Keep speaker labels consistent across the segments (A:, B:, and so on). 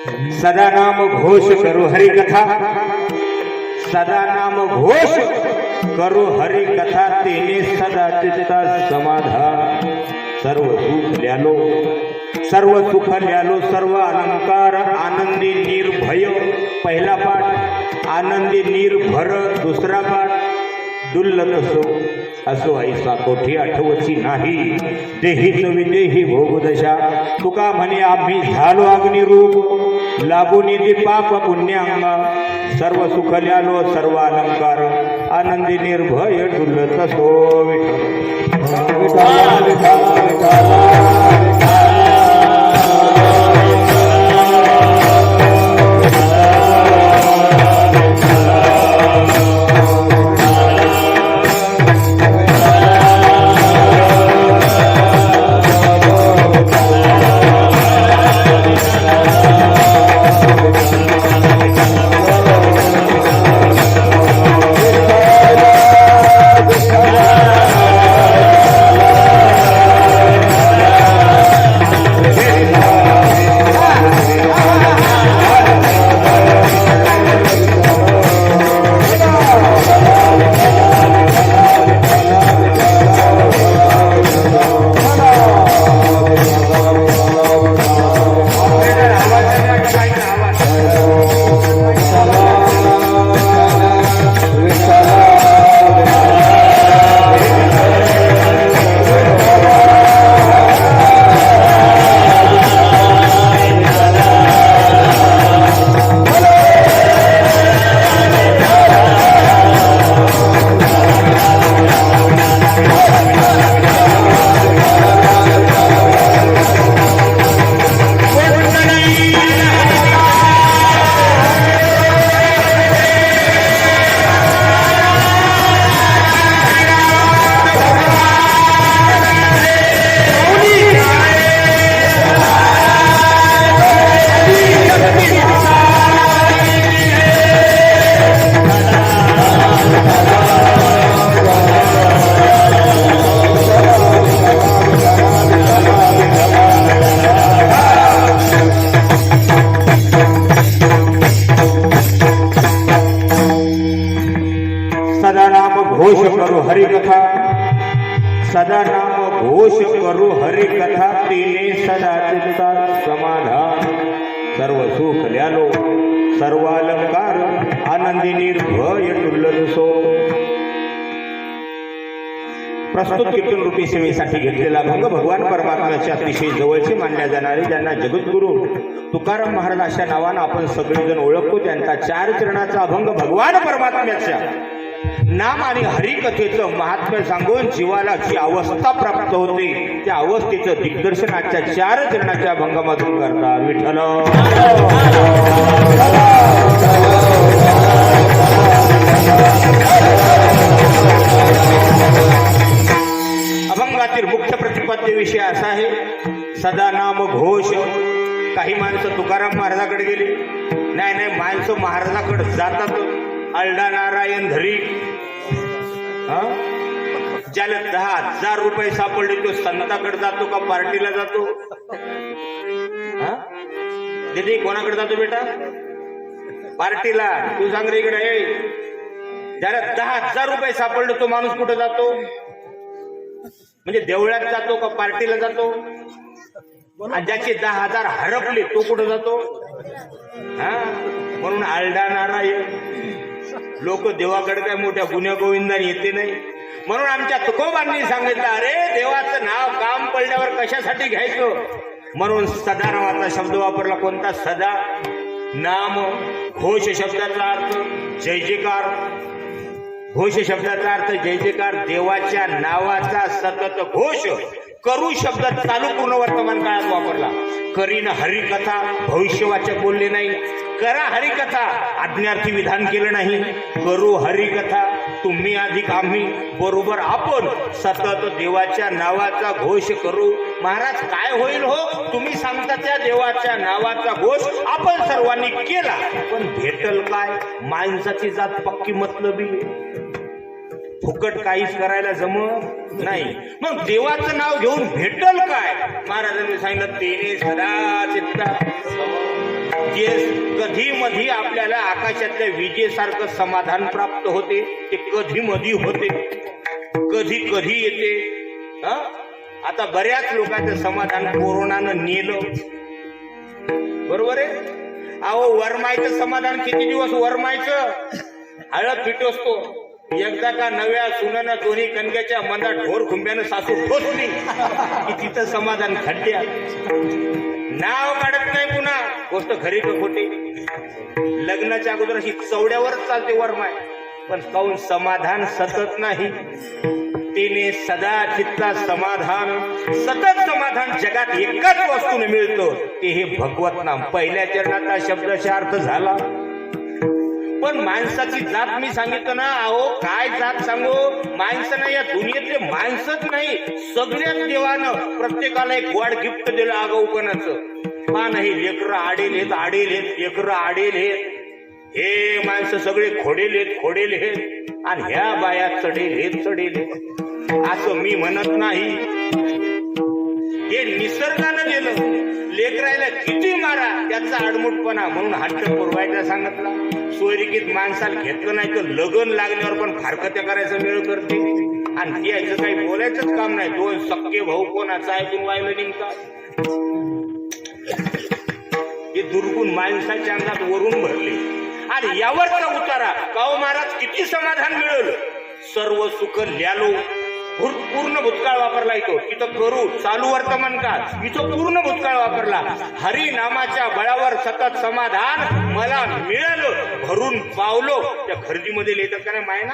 A: सदा नाम घोष करो हरि कथा, सदा नाम घोष करो हरि कथा, तेने सदा चित्ता समाधान। सर्व सुख ल्यालो, सर्व सुख ल्यालो, सर्व अलंकार आनंदी निर्भय। पहिला पाठ आनंदी निर्भर, दुसरा पाठ दुर्लभ असो ऐसा कोठी आठवची नाही, देहीच विदेही भोगदशा। तुका म्हणे आम्ही झालो अग्निरूप, लागून निधी पाप पुण्यांग। सर्व सुख ल्यालो, सर्व अलंकार आनंदी निर्भय, दुर्लभ असो घोष करो हरि कथा, सदा नाम घोष करो हरि कथा, तेने सदा चित्ता समाधान। सर्व सुख ल्यालो, सर्व अलंकार आनंदी निर्भय, दुर्लभ सो। प्रस्तुत कीर्तन रूपी सेवेसाठी घेतलेला भंग भगवान परमात्म्याचे अतिशय जवळचे मानल्या जाणारे, ज्यांना जगद्गुरु तुकाराम महाराज अशा नावानं आपण सगळेजण ओळखतो, त्यांचा 4 चरणाचा अभंग भगवान परमात्म्याच्या नाम आणि हरिकथेचं महात्म्य सांगून जीवाला जी अवस्था प्राप्त होते, त्या अवस्थेचं दिग्दर्शन आजच्या 4 चरणाच्या अभंगामधून करतात. विठ्ठल अभंगातील मुख्य प्रतिपाद्य विषय असा आहे, सदा नाम घोष. काही माणसं तुकाराम महाराजाकडे गेली, नाही माणसं महाराजाकडे जातात. आलडा नारायण धरी, ज्याला 10,000 रुपये सापडले तो संताकडे जातो का पार्टीला जातो? दीदी कोणाकडे जातो बेटा? पार्टीला. तू सांग रे इकडे, ज्याला 10,000 रुपये सापडले तो माणूस कुठे जातो? म्हणजे देवळात जातो का पार्टीला जातो? आणि ज्याचे 10,000 हरपले तो कुठे जातो? म्हणून आलडा नारायण. लोक देवाकडे काय मोठ्या गुन्ह्या गोविंदाने येते नाही. म्हणून आमच्या तुकोबांनी सांगितलं, अरे देवाचं नाव काम पडल्यावर कशासाठी घ्यायचं? म्हणून सदा नावाचा शब्द वापरला. कोणता? सदा. नाम घोष शब्दाचा अर्थ जय जयकार. घोष शब्दाचा अर्थ जय जयकार. देवाच्या नावाचा सतत घोष. करू शब्द चालू पूर्ण वर्तमान काळात वापरला. करीन हरिकथा, भविष्यवाचक बोलले नाही. करा हरिकथा, आज्ञार्थी विधान केलं नाही. करू हरिकथा, तुम्ही अधिक आम्ही बरोबर आपण सतत देवाच्या नावाचा घोष करू. महाराज काय होईल हो? तुम्ही सांगता त्या देवाच्या नावाचा घोष आपण सर्वांनी केला, पण भेटल काय? माणसाची जात पक्की मतलबी, फुकट काहीच करायला जमत नाही. मग देवाचं नाव घेऊन भेटल काय? महाराजांनी सांगितलं, तेने सदा चित्ता जे कधी मधी आपल्याला आकाशातल्या विजेसारखं समाधान प्राप्त होते ते कधी मधी होते, कधी कधी येते. आता बऱ्याच लोकांचं समाधान कोरोनानं नेलं, बरोबर आहे. अहो वरमायचं समाधान किती दिवस वरमायचं, हळद पिटोसतो. एकदा का नव्या सुनानं दोन्ही कणक्याच्या मनात ढोर खुंब्यानं सासू ठोसली की तिथं समाधान खड्ड्या, नाव काढत नाही पुन्हा. गोष्ट खरी का खोटी? लग्नाच्या अगोदर अशी चवड्यावरच चालते वरमाय, पण काऊन समाधान सतत नाही. तिने सदा चित्ता समाधान, सतत समाधान जगात एकच वस्तूने मिळतं, ते हे भगवत नाम. पहिल्या चरणाचा शब्दाचा अर्थ झाला. पण माणसाची जात मी सांगितलं ना, अहो काय जात सांगू. माणसं नाही, या दुनियेतले माणसंच नाही, सगळ्याच देवानं प्रत्येकाला एक गोड गिफ्ट दिलं आगाऊपणाचं. मा नाही लेकरं आडेल आहेत, लेकरं आडेल आहेत. हे माणसं सगळे खोडेल आहेत आणि ह्या बाया चढेल. असं मी म्हणत नाही, हे निसर्गानं दिलं. लेकरायला किती मारा त्याचा आडमुटपणा, म्हणून हट्ट पुरवायचा सांगितला. सोयरिकीत माणसाला घेतलं नाही तर लगन लागल्यावर पण फारकत्या करायचा वेळ करते, आणि यायचं काही बोलायचंच काम नाही. दोन सक्के भाऊ कोणाचं ऐकून व्हायला निघतात. हे दुर्गुण माणसाच्या अंगात वरून भरले. आणि यावरचा उतारा, काहो महाराज किती समाधान मिळेल. सर्व सुख ल्यालो, पूर्ण भूतकाळ वापरला येतो. इथं करू चालू वर्तमान काळ, इथं पूर्ण भूतकाळ वापरला. हरी नामाच्या बळावर सतत समाधान मला मिळालं, भरून पावलो. त्या खरेदीमध्ये लिहितात का नाही मायना,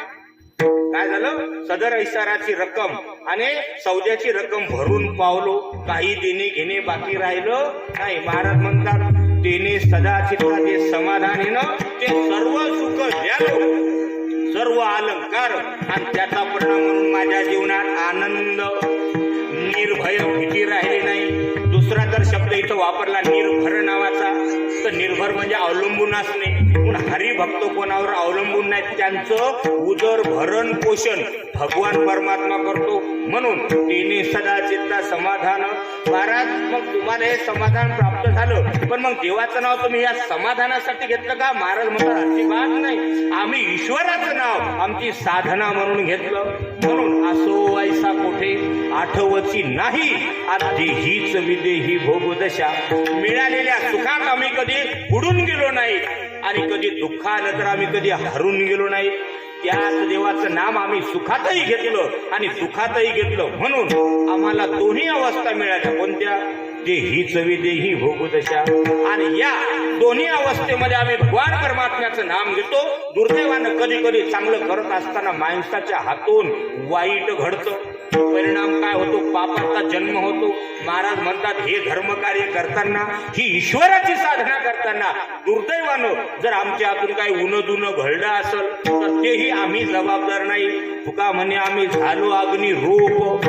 A: काय झालं. सदर ऐसाराची रक्कम आणि सौद्याची रक्कम भरून पावलो, काही देणे घेणे बाकी राहिलं नाही. महाराज म्हणतात तेने सदा चित्ता जे समाधान येणं, ते सर्व सुख ल्यालो, सर्व अलंकार, आणि त्याचा परिणाम म्हणून माझ्या जीवनात आनंद, निर्भय, भीती राहिली नाही. दुसरा जर शब्द इथं वापरला निर्भर नावाचा, तर निर्भर म्हणजे अवलंबून असणे. पण हरिभक्त कोणावर अवलंबून नाही, त्यांचं उदर भरण पोषण भगवान परमात्मा करतो. म्हणून तिने सदा चित्ता समाधान. महाराज मग तुम्हाला हे समाधान प्राप्त झालं, पण मग देवाचं नाव तुम्ही या समाधानासाठी घेतलं का? महाराज म्हणतात अजिबात नाही, आम्ही ईश्वराचं नाव आमची साधना म्हणून घेतलं. म्हणून असो ऐसा कोठे आठवची नाही, आधी हीच विदेही भोगदशा. मिळालेल्या सुखात आम्ही कधी बुडून गेलो नाही, आणि कधी दुःख आलं तर आम्ही कधी हरून गेलो नाही. त्याच देवाचं नाम आम्ही सुखातही घेतलं आणि दुःखातही घेतलं. म्हणून आम्हाला दोन्ही अवस्था मिळाल्या. कोणत्या? ते हीच विदेही भोगदशा. आणि या दोन्ही अवस्थेमध्ये आम्ही भगवान परमात्म्याचं नाम घेतो. दुर्दैवानं कधी कधी चांगलं करत असताना माणसाच्या हातून वाईट घडतं. परिणाम काय होतो? पापाचा जन्म होतो. महाराज म्हणतात हे धर्मकार्य करताना, ही ईश्वराची साधना करताना दुर्दैवानं जर आमच्या हातून काही उनदुन घडलं असेल तर तेही आम्ही जबाबदार नाही. तुका म्हणे आम्ही झालो अग्नी रूप,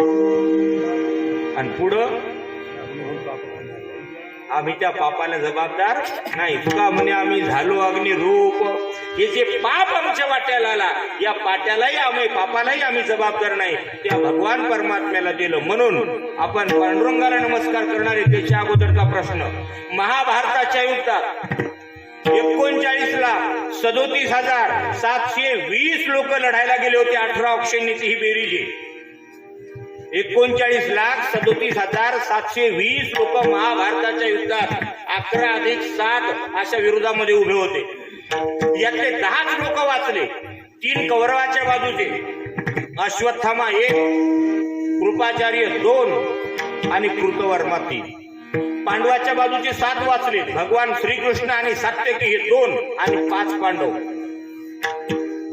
A: आणि पुढं आम्ही त्या पापाला जबाबदार नाही. तुका म्हणे आम्ही झालो अग्नी रूप. हे जे पाप आमच्या वाट्याला आला, या पाट्यालाही आम्ही, पापालाही आम्ही जबाबदार नाही, त्या भगवान परमात्म्याला दिलं. म्हणून आपण पांडुरंगाला नमस्कार करणारे. त्याच्या अगोदरचा प्रश्न, महाभारताच्या युद्धात 39,37,720 लोक लढायला गेले होते. 18 ऑप्शनची ही बेरीज आहे. 39,37,720 लोक महाभारताच्या युद्धात 11+7 अशा विरोधामध्ये उभे होते. यातले 10 लोक वाचले. 3 कौरवाच्या बाजूचे, अश्वत्थामा 1, कृपाचार्य 2 आणि कृतवर्मा 3. पांडवाच्या बाजूचे 7 वाचले. भगवान श्रीकृष्ण आणि सात्यकी हे 2 आणि 5 पांडव.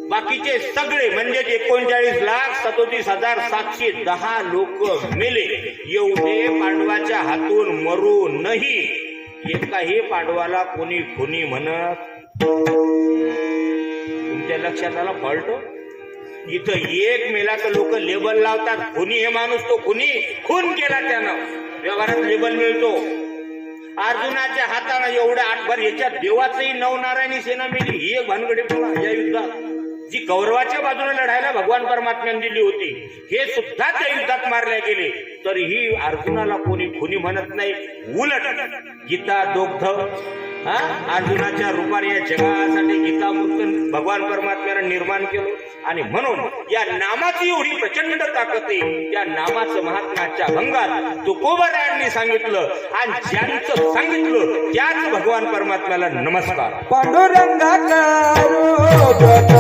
A: बाकीचे सगळे म्हणजे 39,37,710 लोक मेले. एवढे पांडवाच्या हातून मरूनही एकाही पांडवाला कोणी खुनी म्हणत. तुमच्या लक्षात आला फॉल्ट? इथं एक मेला तर लोक लेबल लावतात खुनी. हे माणूस तो खुनी, खून केला त्यानं, व्यवहारात लेबल मिळतो. अर्जुनाच्या हातानं एवढ्या 8 याच्यात देवाचंही नवनारायणी सेना मिली. ही एक भानगडी पुन्हा या युद्धात जी कौरवाच्या बाजूने लढायला भगवान परमात्म्याने दिली होती, हे सुद्धा त्या युद्धात मारले गेले. तरीही अर्जुनाला कोणी खुनी म्हणत नाही. उलट गीता दोग्ध हा अर्जुनाच्या रूपाने या जगासाठी गीतामृत भगवान परमात्म्याने निर्माण केलं आणि म्हणून या नामाची एवढी प्रचंड ताकद आहे. त्या नामाचं महात्म्याच्या भंगात तुकोबारायांनी सांगितलं आणि ज्यांचं सांगितलं त्याच भगवान परमात्म्याला नमस्कार.
B: पांडुरंगा करू प्रथम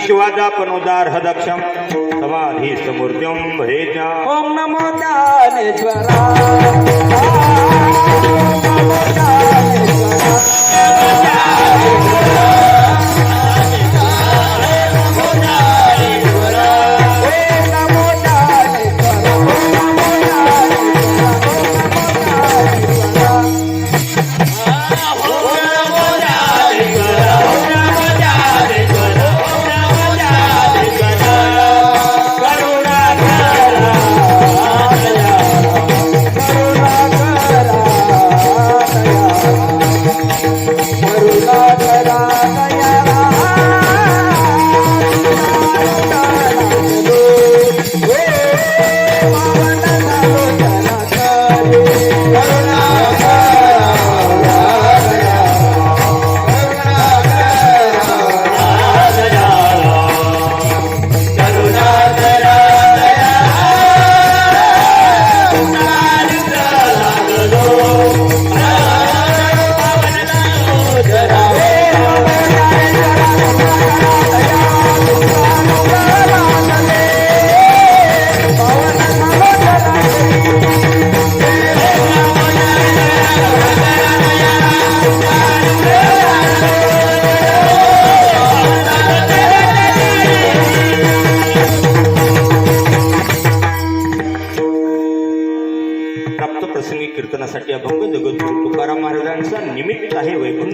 A: शिवाजापनुदार हदक्षम समाधी समूर्त्यम भरेज्ञा.
B: ओम नमो ज्ञानेश्वरा.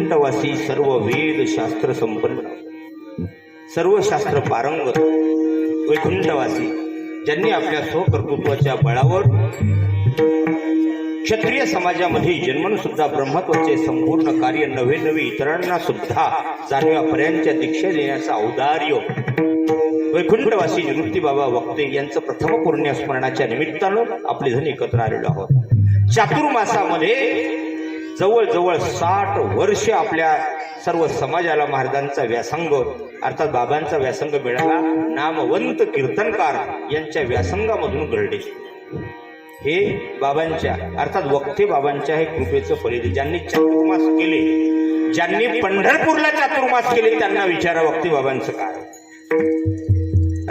A: वैकुंठवासी, सर्व वेद शास्त्र संपन्न, सर्व शास्त्र पारंगत वैकुंठवासी, ज्यांनी आपल्या स्वकर्तृत्वाच्या बळावर क्षत्रिय समाजामध्ये जन्मून सुद्धा ब्रह्मत्वाचे संपूर्ण कार्य नवे नवे इतरांना सुद्धा जाणव्यापर्यंतच्या दीक्षा देण्याचा औदार्य वैकुंठवासी निवृत्ती बाबा वक्ते यांचं प्रथम पुण्य स्मरणाच्या निमित्तानं आपले जण एकत्र आलेलो आहोत. चातुर्मासामध्ये जवळजवळ 60 वर्ष आपल्या सर्व समाजाला महाराजांचा व्यासंग अर्थात बाबांचा व्यासंग मिळाला. नामवंत कीर्तनकार यांच्या व्यासंगामधून घडले. हे बाबांच्या अर्थात वक्ते बाबांच्या हे कृपेचं फलित. ज्यांनी चातुर्मास केले, ज्यांनी पंढरपूरला चातुर्मास केले, त्यांना विचारा वक्ते बाबांचं काय.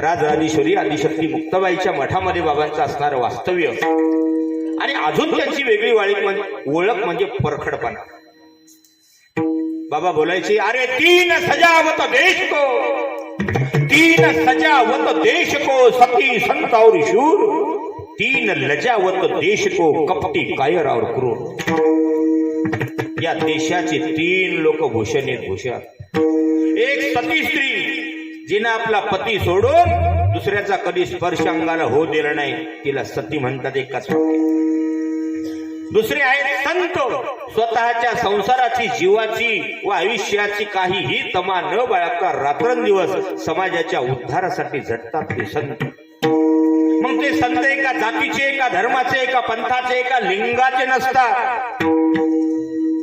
A: राजराजेश्वरी आदिशक्ती मुक्ताबाईच्या मठामध्ये बाबांचं असणारं वास्तव्य आणि अजून त्यांची वेगळी ओळख म्हणजे परखडपणा. बाबा बोलायचे, अरे तीन सजावत देश को, तीन सजावत देश को, सती संत और शूर, तीन लजावत देश को, कपटी कायर और क्रूर. या देशाचे 3 लोक भूषण आहेत. भूषण एक सती स्त्री, जिने आपला पती सोडून दुसऱ्याचा कधी स्पर्श अंगाला होऊ दिला नाही, तिला सती म्हणतात एकाच वाक्यात. दुसरे आहेत संत, स्वतःच्या संसाराची, जीवाची व आयुष्याची काहीही तमा न बाळगता रात्रंदिवस समाजाच्या उद्धारासाठी झटतात ते संत. मग ते संत एका जातीचे, एका धर्माचे, एका पंथाचे, एका लिंगाचे नसतात.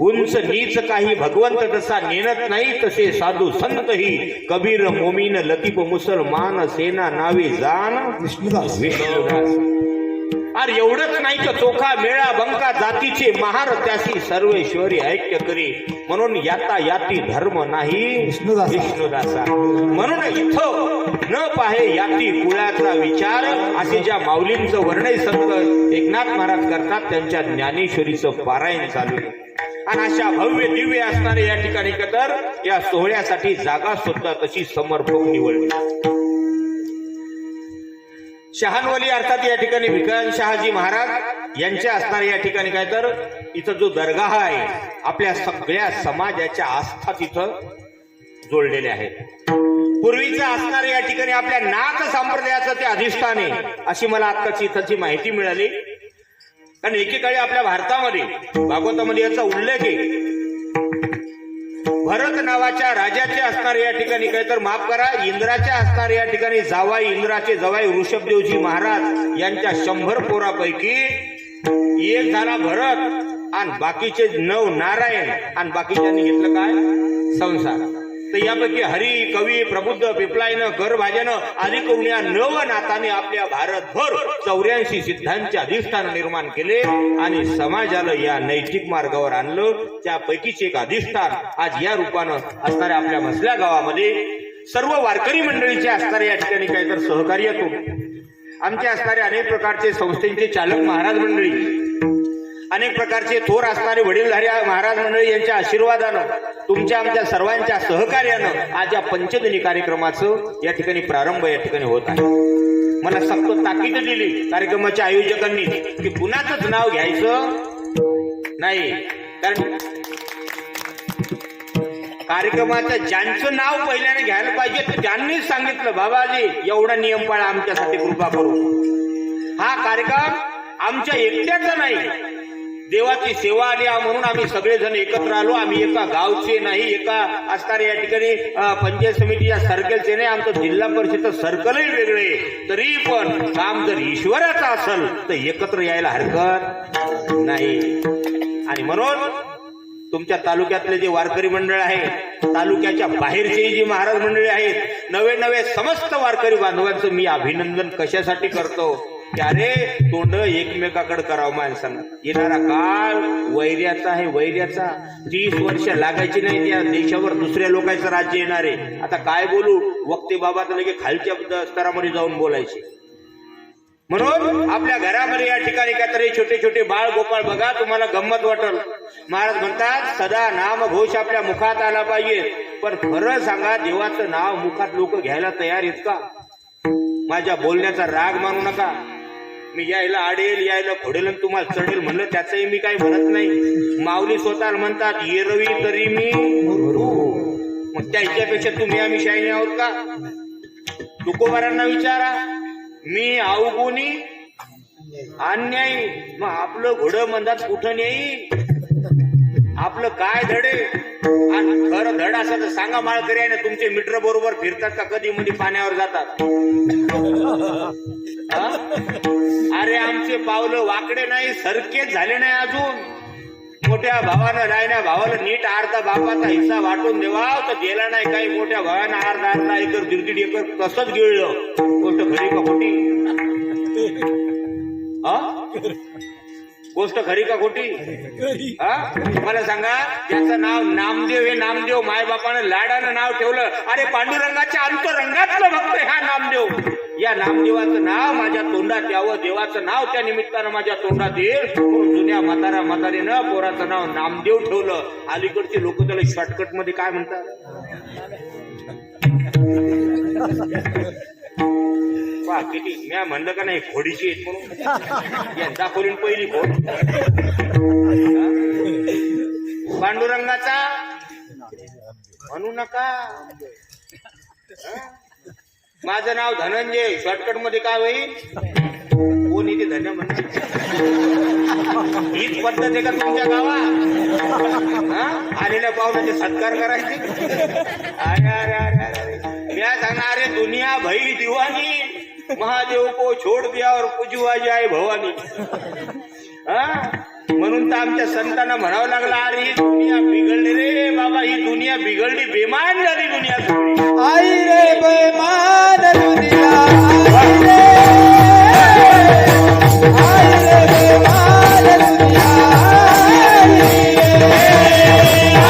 A: उंच नीच काही भगवंत तसा नेनत नाही, तसे साधू संत ही कबीर मोमीन लतीफ मुसलमान सेना नावे जाण विष्णुदास. अरे एवढंच नाही तर चोखा मेळा बंका जातीचे महार, त्याशी सर्वेश्वरी ऐक्य करी, म्हणून याता याती धर्म नाही विष्णुदासा. म्हणून इथं न पाहे याती कुळाचा विचार, असे ज्या माऊलींचं वर्णन संत एकनाथ महाराज करतात, त्यांच्या ज्ञानेश्वरीचं पारायण चालू आहे. आणि अशा भव्य दिव्य असणारे या ठिकाणी तर या सोहळ्यासाठी जागा सुद्धा तशी समर्पक निवडली. शहानवली अर्थात या ठिकाणी भिकाजी शहाजी महाराज यांच्या असणारे या ठिकाणी काय तर इथं जो दरगाह आहे, आपल्या सगळ्या समाजाच्या आस्था तिथं जोडलेल्या आहेत. पूर्वीचं असणारे या ठिकाणी आपल्या नाथ संप्रदायाचं ते अधिष्ठान आहे, अशी मला आत्ताची इथंची माहिती मिळाली. कारण एकेकाळी आपल्या भारतामध्ये भागवतामध्ये याचा उल्लेख आहे. भरत नावाच्या राजाचे असणारे या ठिकाणी काय तर माफ करा, इंद्राच्या असणारे या ठिकाणी जावाई, इंद्राचे जावाई ऋषभदेवजी महाराज यांच्या 100 पोरापैकी एक झाला भरत आणि बाकीचे 9 नारायण आणि बाकीच्यांनी घेतलं काय संसार. तर यापैकी हरी, कवी, प्रबुद्ध, पिपलायनं, करभाजनं आदी करून या 9 नाताने आपल्या भारतभर 84 सिद्धांचे अधिष्ठान निर्माण केले आणि समाजाला या नैतिक मार्गावर आणलं. त्यापैकीच एक अधिष्ठान आज या रूपानं असणाऱ्या आपल्या मसल्या गावामध्ये सर्व वारकरी मंडळीचे असणारे या ठिकाणी काही तर सहकार्यातून आमचे असणारे अनेक प्रकारचे संस्थेचे चालक महाराज मंडळी, अनेक प्रकारचे थोर असणारे वडीलधारी महाराज मंडळी यांच्या आशीर्वादानं, तुमच्या आमच्या सर्वांच्या सहकार्यानं आज या पंचदिनी कार्यक्रमाचं या ठिकाणी प्रारंभ या ठिकाणी होत आहे. मला सक्त ताकीद दिली कार्यक्रमाच्या आयोजकांनी की कुणाचंच नाव घ्यायचं नाही, कारण कार्यक्रमाचं ज्यांचं नाव पहिल्याने घ्यायला पाहिजे त्यांनीच सांगितलं, बाबाजी एवढा नियम पाळा, आमच्यासाठी कृपा करू. हा कार्यक्रम आमच्या एकट्याचा नाही, देवाची सेवा आली म्हणून आम्ही सगळेजण एकत्र आलो. आम्ही एका गावचे नाही, एका असणारे या ठिकाणी पंचायत समिती या सर्कलचे नाही, आमचं जिल्हा परिषद सर्कलही वेगळे, तरी पण काम जर ईश्वराचं असेल तर एकत्र यायला हरकत नाही. आणि म्हणून तुमच्या तालुक्यातले जे वारकरी मंडळ आहे, तालुक्याच्या बाहेरचे जी महाराज मंडळी आहेत, नवे नवे समस्त वारकरी बांधवांचं मी अभिनंदन कशासाठी करतो की अरे तोंड एकमेकाकडे करावं माणसानं. येणारा काळ वैर्याचा आहे, वैर्याचा. 30 वर्ष लागायची नाही त्या देशावर दुसऱ्या लोकांचं राज्य येणार आहे. आता काय बोलू, वक्ते बाबा तर लगे खालच्या स्तरामध्ये जाऊन बोलायचे. म्हणून आपल्या घरामध्ये या ठिकाणी काहीतरी छोटे छोटे बाळ गोपाळ बघा, तुम्हाला गंमत वाटल. महाराज म्हणतात सदा नाम घोष आपल्या मुखात आला पाहिजे, पण खरं सांगा देवाचं नाव मुखात लोक घ्यायला तयार आहेत का? माझ्या बोलण्याचा राग मानू नका. मी यायला आडेल यायला फोडेल आणि तुम्हाला चढेल म्हणलं त्याचंही मी काही म्हणत नाही. माऊली स्वतःला म्हणतात येरवी तरी मी मग त्याच्यापेक्षा तुम्ही आम्ही शाहिनी आहोत का? तुकोबारांना विचारा मी अवगुणी अन्यायी मग आपलं घोडं म्हणतात कुठं नाही आपलं काय धडे आणि खरं धड असं तर सांगा माळकरी आहे ना तुमचे मित्र बरोबर फिरतात का कधी मध्ये पाण्यावर जातात? हा? अरे आमचे पावलं वाकडे नाही सरकेच झाले नाही अजून. मोठ्या भावानं राहिल्या भावाला नीट अर्धा बापाचा हिस्सा वाटून देवा तर गेला नाही काही. मोठ्या भावानं अर्धा एकर 1.5 एकर तसंच गिळलं. गोष्ट खरी का खोटी? गोष्ट खरी का खोटी? मला सांगा त्याचं नाव नामदेव हे नामदेव मायबापानं लाडानं नाव ठेवलं. अरे पांडुरंगाच्या अंतरंगातलं भक्त हा नामदेव. या नामदेवाचं नाव माझ्या तोंडात यावं देवाचं नाव त्या निमित्तानं माझ्या तोंडात येईल म्हणून जुन्या म्हातारीनं पोराचं नाव नामदेव ठेवलं. अलीकडचे लोक त्याला शॉर्टकट मध्ये काय म्हणतात? किती मी म्हणलं का नाही घोडीची आहेत म्हणून यांचा खोलीन पहिली घोड. पांडुरंगाचा म्हणू नका. माझं नाव धनंजय शॉर्टकट मध्ये काय होईल? कोण इथे धन्य म्हणतात? हीच पद्धत आहे का तुमच्या गावात? आलेल्या पाहुण्याचे सत्कार करायचे? क्या सांगणार रे दुनिया भई दिवानी महादेव को छोड़ दिया और पुजवा जाए भवानी. म्हणून तर आमच्या संतांना म्हणावं लागलं अरे ही दुनिया बिघडली रे बाबा. ही दुनिया बिघडली बेमान झाली दुनिया.
B: आई रे बेमान दुनिया आई रे बेमान दुनिया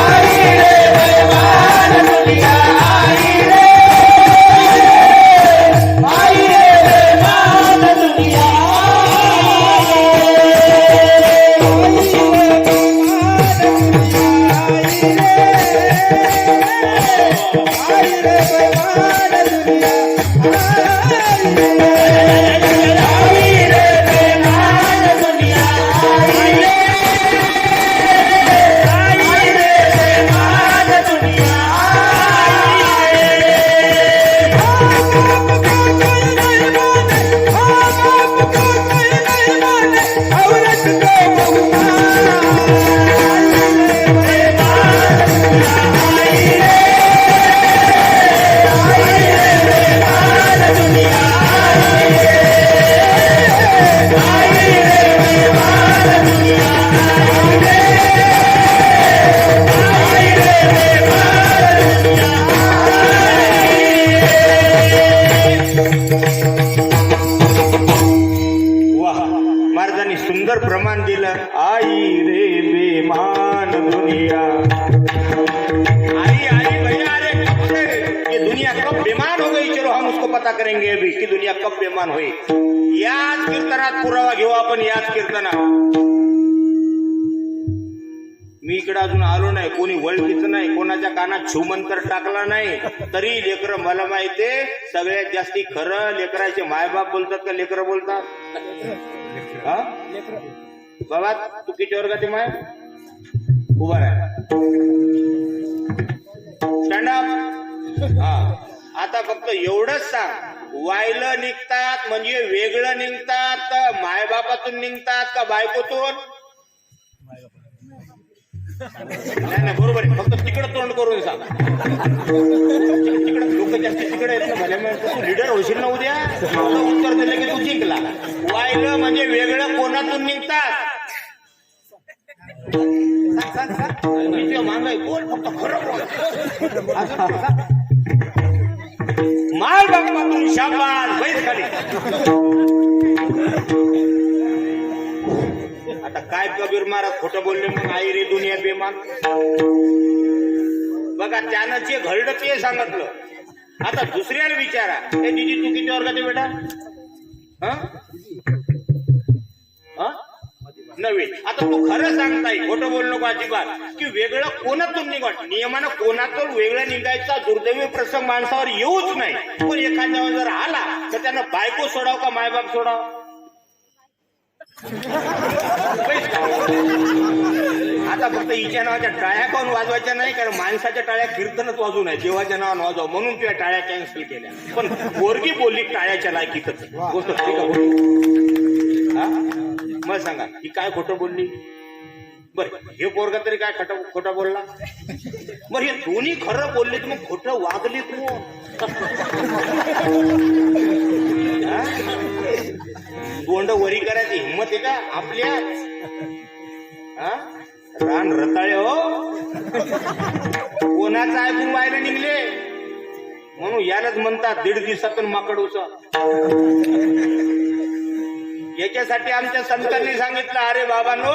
B: आई रे बेमान दुनिया आई रे बेमान दुनिया
A: सुंदर प्रमाण दिलं. आई रे बेमान दुनिया आई आई भैया अरे कब से ये दुनिया कब बेमान हो गई? चलो हम उसको पता करेंगे अभी की दुनिया कब बेमान हुई. याच कीर्तनात पुरावा घेऊ आपण. याच कीर्तनात मी इकडे अजून आलो नाही. कोणी वळखीचं नाही. कोणाच्या कानात छुमंतर टाकला नाही. तरी लेकरं मला माहितीये सगळ्यात जास्ती खरं लेकराचे मायबाप बोलतात का लेकरं बोलतात? बाबा तू किती वर्गात आहे माय? उभा आहे. Stand up. आता फक्त एवढंच सांग वायलं निघतात म्हणजे वेगळं निघतात का मायबापातून निघतात का बायकोतून? नाही बरोबर आहे. फक्त तिकडं तोंड करून सांग. तिकडे लोक जास्त तिकडे आहेत ना भल्या तू लीडर होशील ना उद्या. उत्तर दिलं की तू जिंकला. वायलं म्हणजे वेगळं कोणातून निघतात? मागाय बोल फक्त खरं बोल. माय बापातून शाबास बैस खाली. आता काय कबीर महाराज खोटं बोलले मग आई रे दुनिया बेमान. बघा त्यानं जे घडलं ते सांगितलं. आता दुसऱ्याला विचारा हे दिदी तू किती वर्गात आहे बेटा? नवीन. आता तू खरं सांगताय खोटं बोल नको अजिबात की वेगळं कोणातून निघत. नियमानं कोणातून वेगळं निघायचा दुर्दैवी प्रसंग माणसावर येऊच नाही. पण एखाद्यावर जर आला तर त्यानं बायको सोडाव का मायबाप सोडाव? आता फक्त हिच्या नावाच्या टाळ्या काऊन वाजवायच्या नाही, कारण माणसाच्या टाळ्या कीर्तनच वाजवू नये, देवाच्या नावानं वाजवा म्हणून तुझ्या टाळ्या कॅन्सल केल्या. पण पोरगी बोलली टाळ्याच्या लायकीतच गोष्ट खरी का बोलली? हा मला सांगा ही काय खोटं बोलली? बरं हे पोरगा तरी काय खोटं बोलला? बरं हे दोन्ही खरं बोलले तर मग खोटं वागले कोण? तोंड वरी करायची हिंमत आहे का आपल्या? रान रताळे हो कोणाचं ऐकून व्हायला निघले म्हणून यालाच म्हणतात 1.5 दिवसातून माकड उचा. याच्यासाठी आमच्या संतांनी सांगितलं अरे बाबांनो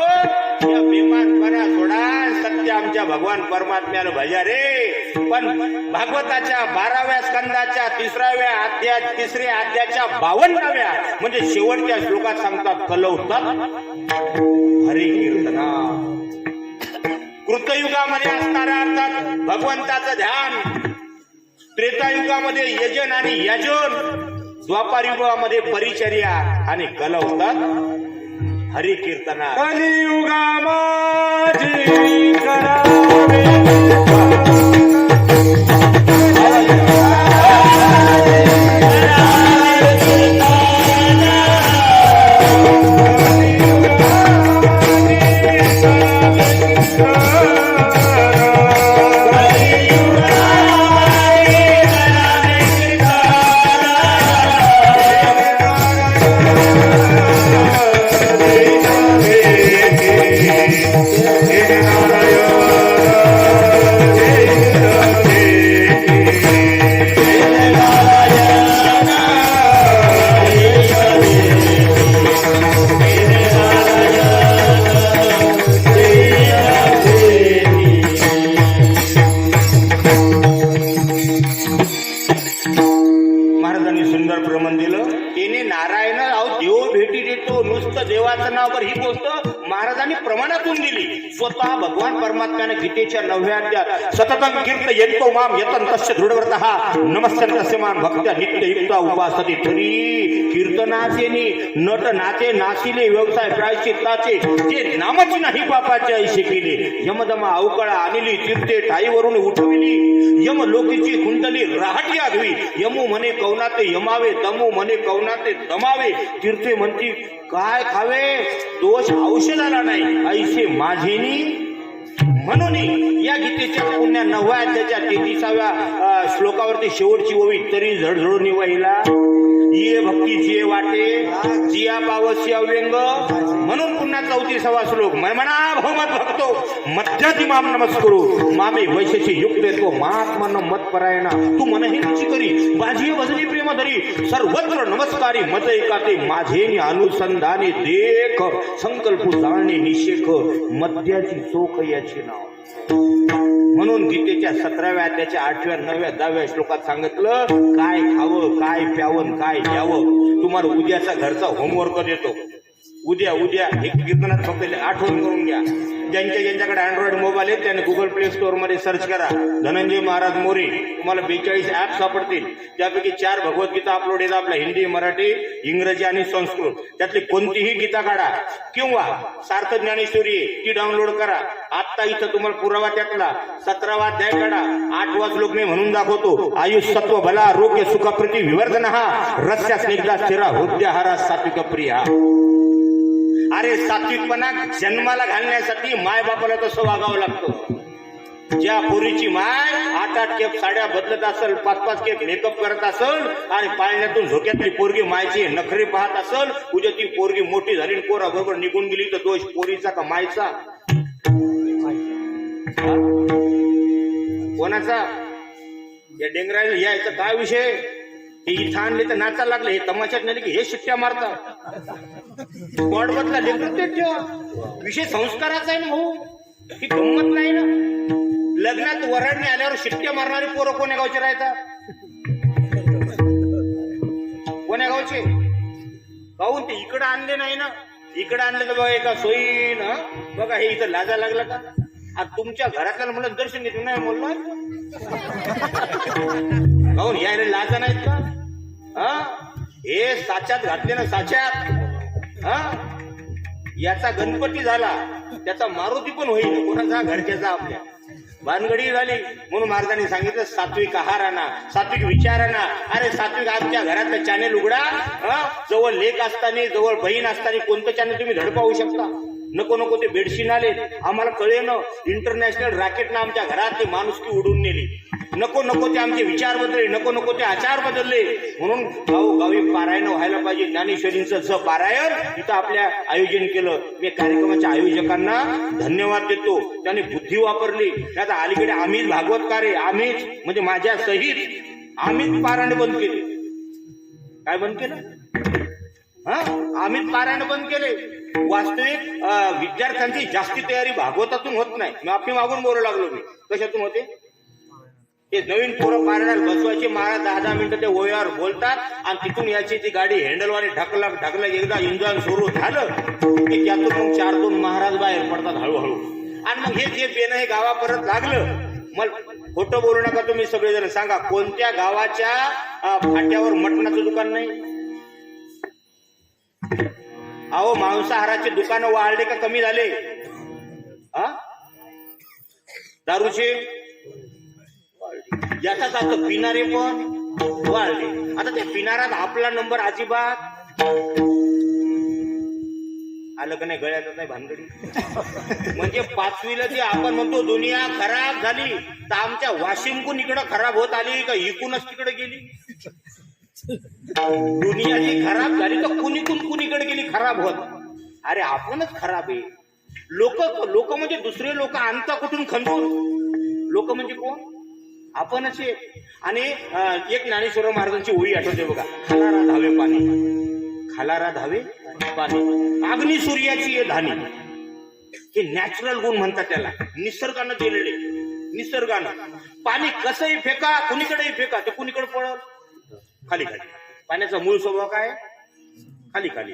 A: या बेमानपणा सोडा, सत्य आमच्या भगवान परमात्म्याला भजा रे. पण भागवताच्या 12व्या स्कंदाच्या 3ऱ्या अध्यायाच्या 52व्या म्हणजे शेवटच्या श्लोकात सांगतात कलवतात हरी कीर्तना. कृतयुगामध्ये असणारा अर्थात भगवंताचं ध्यान, त्रेतायुगामध्ये यजन आणि याजन, द्वापार युगामध्ये परिचर्या आणि कलवतात हरी कीर्तना.
B: कलियुगा माझी करावे
A: देवाचं नाव कर. ही गोष्ट महाराजांनी प्रमाणातून दिली. स्वतः भगवान परमात्म्याने गीतेच्या 9व्या अध्यायात सततं कीर्तयन्तो माम यतन तस्य दृढव्रतः नमस्यन्तस्य माम भक्त्या नित्ययुक्ता उपासते. तरी कीर्तनाचे नट नाचे नाशिले व्यवसाय प्रायश्चित्ताचे जे नामाची नाही पापाचे ऐसे केले. यमदमा अवकळा आणली तीर्थे ठाईवरून उठविली. यम लोकीची कुंडली राहटी आधवी. यमू म्हणे कौनाते यमावे, तमू म्हणे कौनाते दमावे. तीर्थे म्हणती काय खावे दोष औषधाला नाही ऐसे माझेनी. म्हणून या गीतेच्या पुण्या 9व्या अध्यायाच्या 33व्या श्लोकावरती शेवटची ओवी तरी झडझडून वाहिला. ये भक्ती जिये वाटे जिया पावसी अव्यंग. म्हणून पुन्हा 34वा श्लोक म्हणा भवमत भक्तो मध्याती माम नमस्करू मामे वैशेषी युक्त तो महात्मन मतपरायणा. तू मनही रुची करी माझी भजनी प्रेम धरी सर्वत्र नमस्कारी मत एकाते माझे अनुसंधाने देख संकल्प जाणे निषेख मध्याची चोख याचे नाव. म्हणून गीतेच्या 17व्या अध्यायाच्या 8व्या 9व्या 10व्या श्लोकात सांगितलं काय खावं काय प्यावं काय घ्यावं. तुम्हाला उद्याचा घरचा होमवर्क देतो. उद्या हे कीर्तनात फक्त आठवण करून घ्या. ज्यांच्याकडे अँड्रॉइड मोबाईल आहेत त्याने गुगल प्ले स्टोअर मध्ये सर्च करा धनंजय महाराज मोरे. तुम्हाला 42 ऍप सापडतील. त्यापैकी 4 भगवद्गीता अपलोड आहेत आपल्या हिंदी, मराठी, इंग्रजी आणि संस्कृत. त्यातली कोणतीही गीता काढा किंवा सार्थ ज्ञानेश्वरी ती डाउनलोड करा. आता इथं तुम्हाला पुरावा त्यातला 17वा अध्याय काढा. 8वा श्लोक मी म्हणून दाखवतो. आयुष सत्व बला आरोग्य सुख प्रति विवर्धन रस्या स्निग्धा स्थिरा हृदयहारा सात्विक प्रिया. अरे सात्विकपणा जन्माला घालण्यासाठी माय बापाला तसं वागावं लागतं. ज्या पोरीची माय 8-8 केप साड्या बदलत असेल, 5-5 केप मेकअप करत असेल आणि पाळण्यातून झोक्यातली पोरगी मायची नखरे पाहत असेल, उद्या ती पोरगी मोठी झाली पोरा बरोबर निघून गेली तर दोष पोरीचा का मायचा? कोणाचा? या डेंगरायला यायचा काय विषय? हे इथं आणले तर नाचायला लागले, हे तमाशात नेले की हे शिट्ट्या मारतात. स्पॉट बदला विषय संस्काराचा आहे ना भाऊ. ही गंमत नाही ना. लग्नात वराडणे आल्यावर शिट्ट्या मारणारे पोरं कोण्या गावचे राहतात? कोण्या गावचे? काहून ते इकडं आणले नाही ना. इकडं आणले तर बघा एका सोयीन बघा हे इथं लाजा लागला का? आता तुमच्या घरातल्याला म्हणलं दर्शन घेतो नाही बोललो काहून यायला लाजा नाहीत का? हे साच्यात घातले ना साच्यात. याचा गणपती झाला, त्याचा मारुती पण होईल, कोणाचा घरच्याचा आपल्या. भानगडी झाली म्हणून महाराजांनी सांगितलं सात्विक आहार आणा, सात्विक विचार आणा. अरे सात्विक आमच्या घरातलं चॅनेल उघडा, जवळ लेक असताना, जवळ बहीण असताना कोणतं चॅनेल तुम्ही धड पाहू शकता. नको नको ते बेडशीन आले, आम्हाला कळेन इंटरनॅशनल रॅकेटनं आमच्या घरातली माणुसकी उडून नेली. नको नको ते आमचे विचार बदलले, नको नको ते आचार बदलले. म्हणून गावोगावी पारायण व्हायला पाहिजे. ज्ञानेश्वरींचं पारायण इथं आपल्या आयोजन केलं. मी कार्यक्रमाच्या आयोजकांना धन्यवाद देतो, त्यांनी बुद्धी वापरली. आता अलीकडे आम्हीच भागवतकार आहे, आम्हीच म्हणजे माझ्या सहित आम्हीच पारायण बंद केले. काय बंद केलं? आम्हीच पारायण बंद केले. वास्तविक विद्यार्थ्यांची जास्ती तयारी भागवतातून होत नाही. माफी मागून बोलू लागलो मी. कशातून होते? ते नवीन पोरं पारायणाला बसवायचे, महाराज 10-10 मिनिटं ते ओयावर बोलतात आणि तिथून याची ती गाडी हँडलवाने ढकला एकदा इंजन सुरू झालं की त्यातून मग 4-2 महाराज बाहेर पडतात हळूहळू. आणि मग हे जे बेन हे गावापर्यंत लागलं. मला खोटं बोलू नका तुम्ही सगळेजण, सांगा कोणत्या गावाच्या फाट्यावर मटणाचं दुकान नाही? अहो मांसाहाराचे दुकानं वाढले का कमी झाले? दारूचे याचाच अर्थ पिणारे पण वाढले. आता त्या पिणारात आपला नंबर अजिबात आलं का नाही? गळ्यात नाही भानगडी. म्हणजे 5वीला जे आपण म्हणतो दुनिया खराब झाली, तर आमच्या वाशिमकून इकडं खराब होत आली का इकूनच तिकडे गेली? दुनिया जी खराब झाली तर कुणीकडे गेली खराब होत? अरे आपणच खराब आहे. लोक म्हणजे दुसरे लोक आणता कुठून खंदून? लोक म्हणजे कोण? आपणच आहे. आणि एक ज्ञानेश्वर महाराजांची ओळी आठवते बघा, खालारा धावे पाणी, खालारा धावे पाणी, अग्नी सूर्याची ये धानी. हे नॅचरल गुण म्हणतात त्याला, निसर्गानं दिलेले. निसर्गानं पाणी कसंही फेका, कुणीकडेही फेका, ते कुणीकडे पडल? खाली खाली. पाण्याचा मूळ स्वभाव काय? खाली खाली.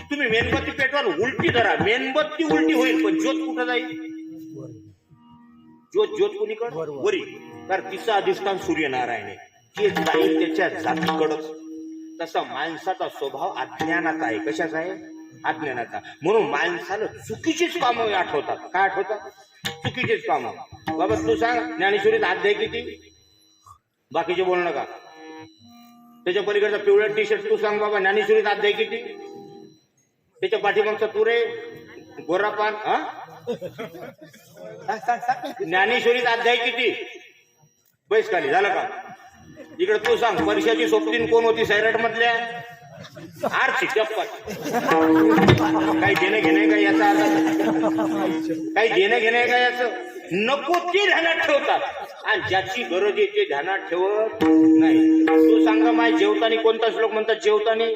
A: तुम्ही मेणबत्ती पेटवाल, उलटी धरा, मेणबत्ती उलटी होईल, पण ज्योत कुठं जाईल? ज्योत कुणीकडे? वरी. कारण तिचा अधिष्ठान सूर्यनारायण आहे, ते जाईल त्याच्या जातीकडच. तसा माणसाचा स्वभाव अज्ञानाचा आहे. कशाचा आहे? अज्ञानाचा. म्हणून माणसाला चुकीचीच कामं आठवतात. काय आठवतात? चुकीचीच कामं. बाबा तू सांग ज्ञानेश्वरीत अध्याय किती? बाकीचे बोल नका. त्याच्या पलीकडचा पिवळा टी शर्ट तू सांग बाबा, ज्ञानेश्वरीत अध्याय किती? त्याच्या पाठीमागचा तू रे गोरापान, ज्ञानेश्वरीत अध्याय किती? बैस खाली. झालं का? इकडे तू सांग परीक्षाची सोबतीन कोण होती सैराट मधल्या? आरची चप्पल. काही देणं घेणं का याचा? काही देणं घेणं का याचं? नको ते ध्यानात ठेवतात आणि ज्याची गरज आहे ते ध्यानात ठेवत नाही. तू सांगा माय जेवतानी कोणता श्लोक म्हणतात? जेवतानी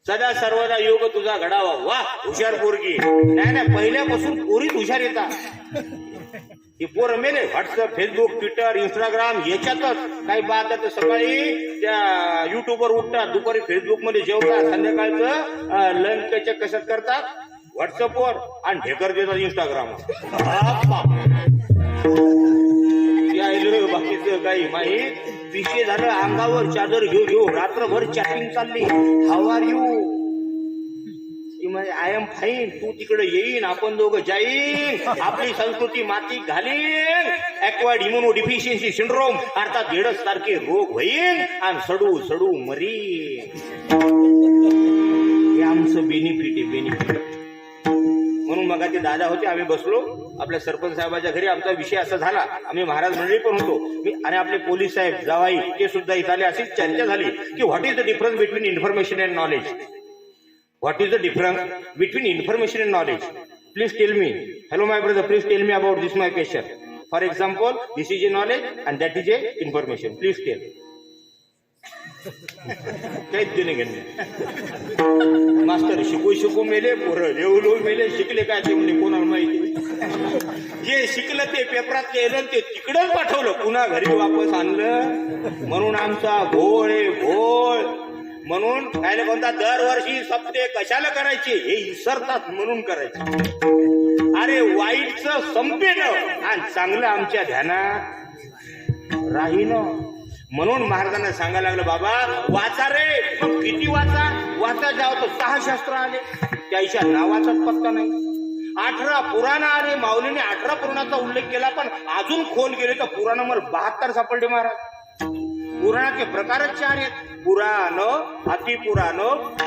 A: सदा सर्वदा योग तुझा घडावा. वा हुशार पोरगी. नाही पहिल्यापासून पोरीत हुशार येतात. हे पोरं मेले व्हॉट्सअप, फेसबुक, ट्विटर, इंस्टाग्राम याच्यातच काही बात आहे. सकाळी त्या युट्यूबवर उठतात, दुपारी फेसबुक मध्ये जेवतात, संध्याकाळचं लंच कशात करतात? व्हॉट्सअपवर, आणि ढेकर देतात इंस्टाग्रामवर. बाकीचं काही माहीत. विषय झालं अंगावर चादर घेऊ रात्रभर चॅटिंग चालली. How are you? I am fine. तू तिकडे येईन, आपण दोघं जाईन, आपली संस्कृती माती घालीन, ऍक्वायर्ड इम्युनो डिफिशियन्सी सिंड्रोम अर्थात एड्स सारखे रोग होईन आणि सडू मरीन. हे आमचं बेनिफिट आहे, बेनिफिट. म्हणून मग ते दादा होते, आम्ही बसलो आपल्या सरपंच साहेबाच्या घरी. आमचा विषय असा झाला, आम्ही महाराज मंडळी पण होतो आणि आपले पोलीस साहेब जावाई ते सुद्धा इथं आले. अशीच चर्चा झाली की what is the difference between information and knowledge? What is the difference between information and knowledge? Please tell me. Hello, my brother. Please tell me about this my question. For example, this is a knowledge and that is a information. Please tell. काहीच देणे घेणे. मास्तर शिकू मेले, पोरं लेवलो मेले. शिकले काय ते म्हणजे कोणाला माहिती? जे शिकलं ते पेपरात लिहिलं ते तिकडच पाठवलं, पुन्हा घरी वापस आणलं. म्हणून आमचा घोळ आहे, घोळ. म्हणून काय म्हणतात दरवर्षी सप्ते कशाला करायचे? हे विसरतात म्हणून करायचे. अरे वाईटचं संपेन आणि चांगलं आमच्या ध्यानात राहीन. म्हणून महाराजांना सांगायला लागलं, बाबा वाचा रे. मग किती वाचा वाचा जावं तर 6 शास्त्र आले, त्याच्या नावाचाच पत्ता नाही. 18 पुराण आले, माऊलीने 18 पुराणाचा उल्लेख केला, पण अजून खोल गेले तर पुराण मला 72 सापडले महाराज. पुराणाचे प्रकारच 4 आहेत: पुराण, अतिपुराण,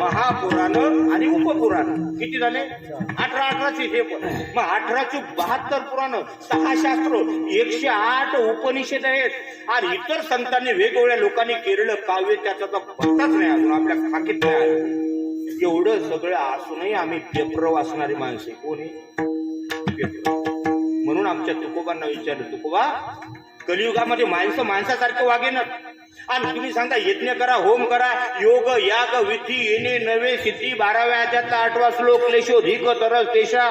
A: महापुराण आणि उपपुराण. किती झाले? 18चे हे पण. मग 18चे 72 पुराण, 6 शास्त्र, 108 उपनिषद आहेत. आणि इतर संतांनी वेगवेगळ्या लोकांनी केलेलं काव्य त्याचा तर पत्ताच नाही, अजून आपल्या खाकीत नाही आलं. एवढं सगळं असूनही आम्ही पेपर वाचणारी माणसे. कोणी पेपर. म्हणून आमच्या तुकोबांना विचारलं, तुकोबा कलियुगामध्ये माणसं माणसासारखं वागेना. आणि तुम्ही सांगता यज्ञ करा, होम करा, योग याग विधी येणे नवे सिद्धी, 12व्या अध्यायाचा 8वा श्लोक, क्लेशोधिक तरस देशा.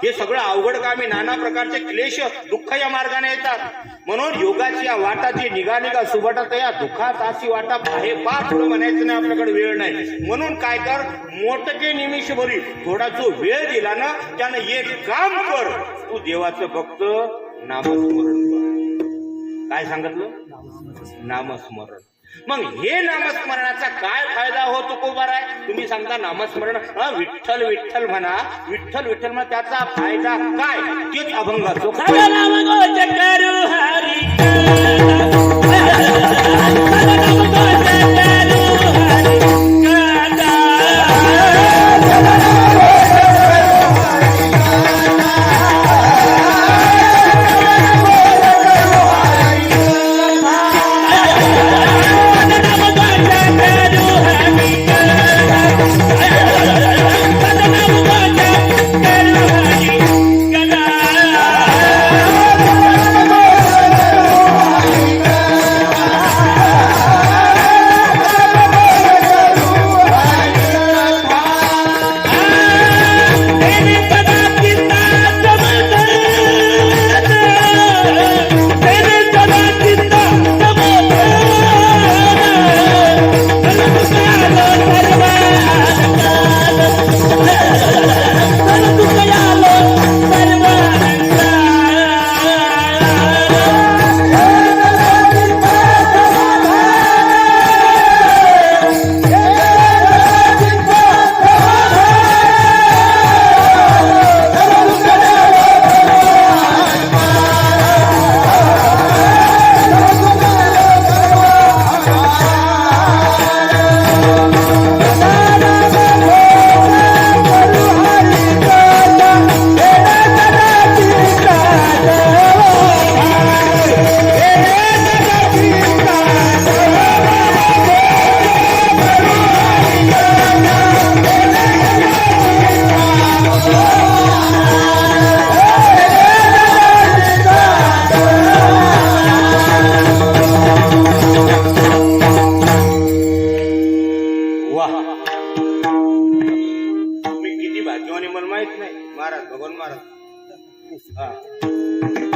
A: हे सगळं अवघड कामे, नाना प्रकारचे क्लेश दुःख या मार्गाने येतात. म्हणून योगाची या वाटाची निघा सुबटात या दुःखात अशी वाटा आहे पा, पुढे म्हणायचं नाही, आपल्याकडे वेळ नाही. म्हणून काय कर, मोठके निमिष भरी थोडा जो वेळ दिला ना, त्यानं एक काम कर, तू देवाचं फक्त नामस्मरण कर. काय सांगितलं? नामस्मरण. मग हे नामस्मरणाचा काय फायदा हो तुकोबाराय? तुम्ही सांगता नामस्मरण विठ्ठल विठ्ठल म्हणा, विठ्ठल विठ्ठल म्हणा, त्याचा फायदा काय? तेच अभंगाचो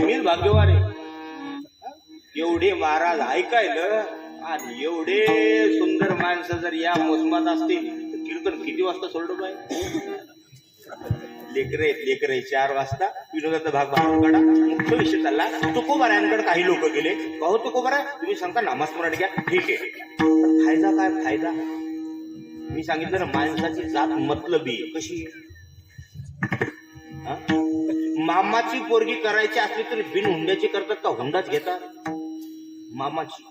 A: मीच भाग्यवान आहे. एवढे महाराज ऐकायला आणि एवढे सुंदर माणसं जर या मोसमात असतील तर कीर्तन किती वाजता सोडलं पाहिजे? लेकरे 4 वाजता विनोदाचा भाग बाहेर काढा. मुख्य विषय चालला. तुकोबारायांकडे काही लोक गेले. कहो तुकोबारा, तुम्ही सांगता नामस्मरण घ्या, ठीक आहे. फायदा काय? फायदा मी सांगितलं ना, माणसाची जात मतलबी. कशी? मामाची पोरगी करायची असली तरी बिन हुंड्याची करतात का हुंडाच घेतात? मामाची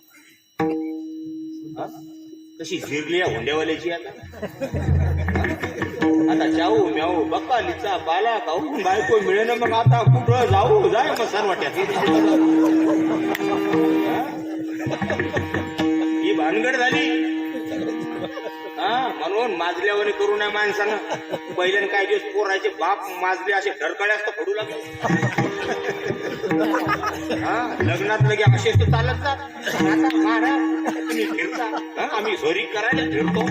A: कशी झिरली या हुंड्यावाल्याची. आता जाऊ म्याऊ बकालीचा बाला खाऊ बायको मिळेल. मग आता कुठं जाऊ? जाय मग सरवाट्यात. ही भानगड झाली. म्हणून माजल्यावर करू नये माणसानं. पहिल्यानं काही दिवस पोराचे बाप माजले असे ढरकळे असतं पडू लागले. लग्नात लगे असे चालत जात. आता महाराज तुम्ही फिरता, आम्ही झोरी करायला फिरतो.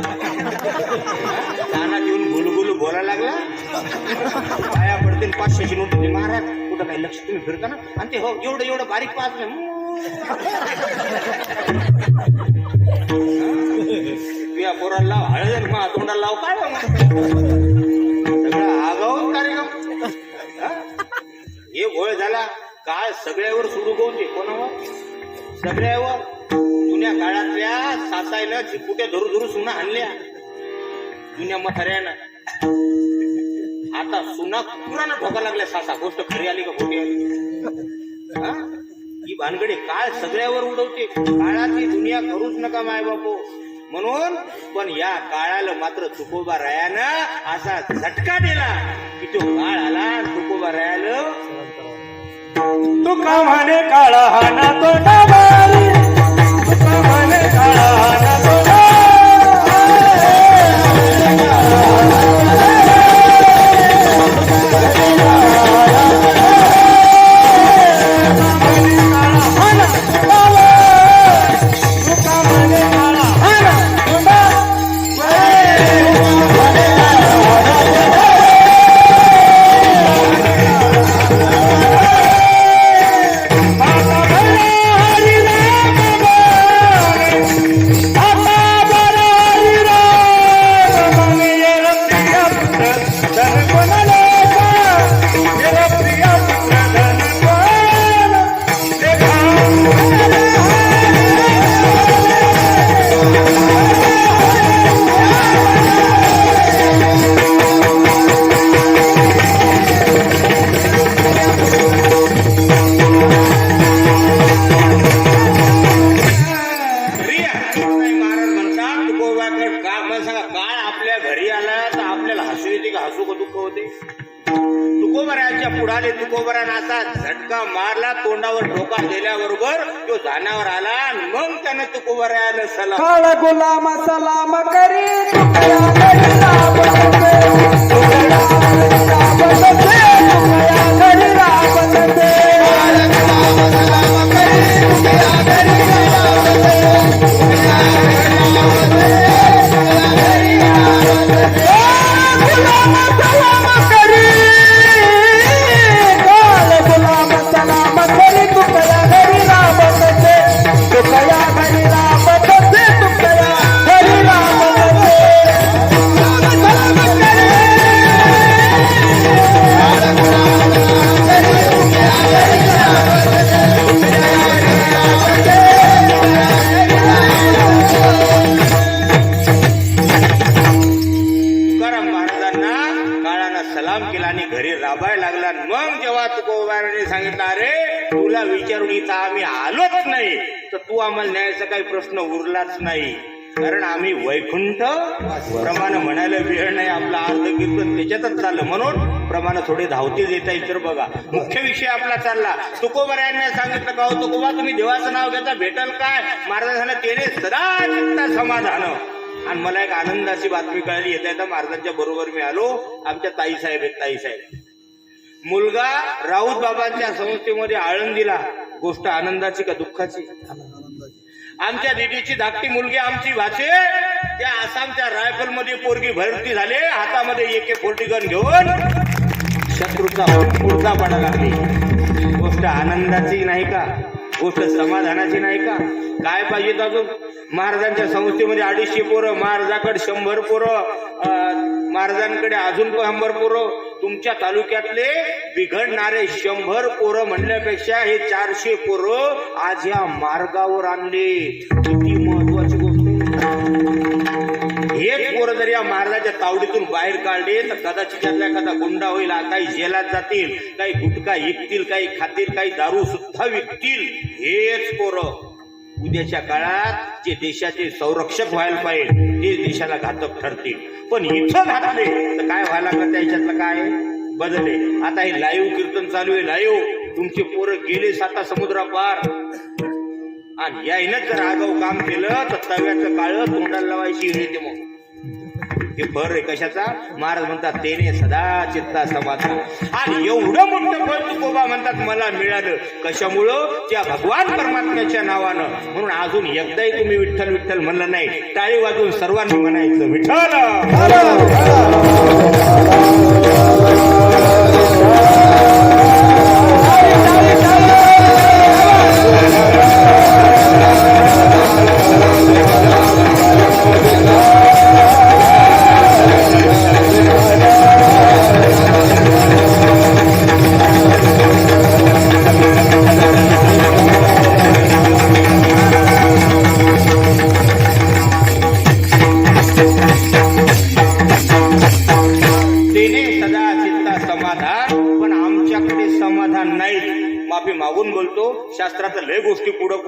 A: कानात येऊन गुलगुल बोलायला लागला. पाया पडते 500ची नोट. महाराज कुठं काही लक्ष तुम्ही फिरता ना? आणि ते हो एवढं बारीक पाच नाही. या पोराला लाव हळद, मा तोंडाला लाव. काय सगळं आगाऊन कार्यक्रम. हे गोळ झाला. काळ सगळ्यावर सुरू करून ते कोणावर सगळ्यावर जुन्या काळातल्या सासायनं झिपुट्या धरू धरू सुना आणल्या जुन्या म्हाताऱ्यानं. आता सुना पुराना ठोका लागल्या सासा. गोष्ट खरी आली का खोटी आली? हा? ही भानगडी काळ सगळ्यावर उडवते. काळाची दुनिया करूच नका माय बापू म्हणून. पण या काळाला मात्र तुकोबा रायानं असा झटका दिला की तो काळ आला. तुकोबा रायाला
B: तुका म्हणे काळा हाना तोंडावारी, तुका म्हणे काळा हाना तोंडावारी.
A: तुकोबरा नासा झटका मारला. तोंडावर ठोका दिल्याबरोबर तो जाण्यावर आला. मग त्यानं तुकोबरायाला सलाम.
B: काळा गुलाम सलाम करी तुकया घरी राबते, तुकया घरी राबते, तुकया घरी राबते. काळा गुलाम सलाम करी तुकया घरी राबते, तुकया घरी राबते, तुकया घरी राबते. गुलाम सलाम करी
A: मग जेव्हा तुकोबाराने सांगितलं अरे तुला विचारून इथं आम्ही आलोच नाही तर तू आम्हाला न्यायचा काही प्रश्न उरलाच नाही. कारण आम्ही वैकुंठ प्रमाण म्हणायला वेळ नाही. आपला अर्ध कीर्तन त्याच्यातच चाललं म्हणून प्रमाण थोडे धावते देता येईल. तर बघा मुख्य विषय आपला चालला. तुकोबारायांनी सांगितलं का हो तुकोबा तुम्ही देवाचं नाव घेता भेटल काय? महाराजांना तेने सदा चित्ता समाधान. आणि मला एक आनंदाची बातमी कळली. येता येता महाराजांच्या बरोबर मी आलो. आमच्या ताईसाहेब आहेत. ताईसाहेब मुलगा राऊत बाबांच्या संस्थेमध्ये आळंदीला. गोष्ट आनंदाची का दुःखाची? आमच्या दिदीची धाकटी मुलगी आमची भाचे त्या आसामच्या रायफल मध्ये पोरगी भरती झाले. हातामध्ये AK-40 गन घेऊन शत्रूचा पुढचा पडा लागली. गोष्ट आनंदाची नाही का? गोष्ट समाधानाची नाही का? काय पाहिजेत अजून? महाराजांच्या संस्थेमध्ये 250 पोरं, महाराजाकडे 100 पोरं, महाराजांकडे अजून 100 पोरं. तुमच्या तालुक्यातले बिघडणारे 100 पोरं म्हणण्यापेक्षा हे 400 पोरं आज या मार्गावर आणले. किती महत्वाची गोष्ट आहे. हेच पोरं जर या महाराजाच्या तावडीतून बाहेर काढले तर कदाचित त्यातला एखादा गुंडा होईल. काही जेलात जातील, काही गुटखा विकतील, काही खातील, काही दारू सुद्धा विकतील. हेच पोरं उद्याच्या काळात जे देशाचे संरक्षक व्हायला पाहिजे ते देशाला घातक ठरतील. पण इथं घातले तर काय व्हायला लागलं? त्याच्यातलं काय बदले? आता हे लाईव्ह कीर्तन चालू आहे. लाईव्ह तुमचे पोरं गेले 7 समुद्रापार. आणि यायनंच जर आगाऊ काम केलं तर तव्याचं काळ तोंडाला लावायची येते. मग हे फर आहे कशाचा? महाराज म्हणतात तेने सदा चित्ता समाधान. आणि एवढं मोठं फळ तुकोबा म्हणतात मला मिळालं. कशामुळं? त्या भगवान परमात्म्याच्या नावानं. म्हणून अजून एकदाही तुम्ही विठ्ठल विठ्ठल म्हणलं नाही. टाळी वाजवून सर्वांनी म्हणायचं विठ्ठल.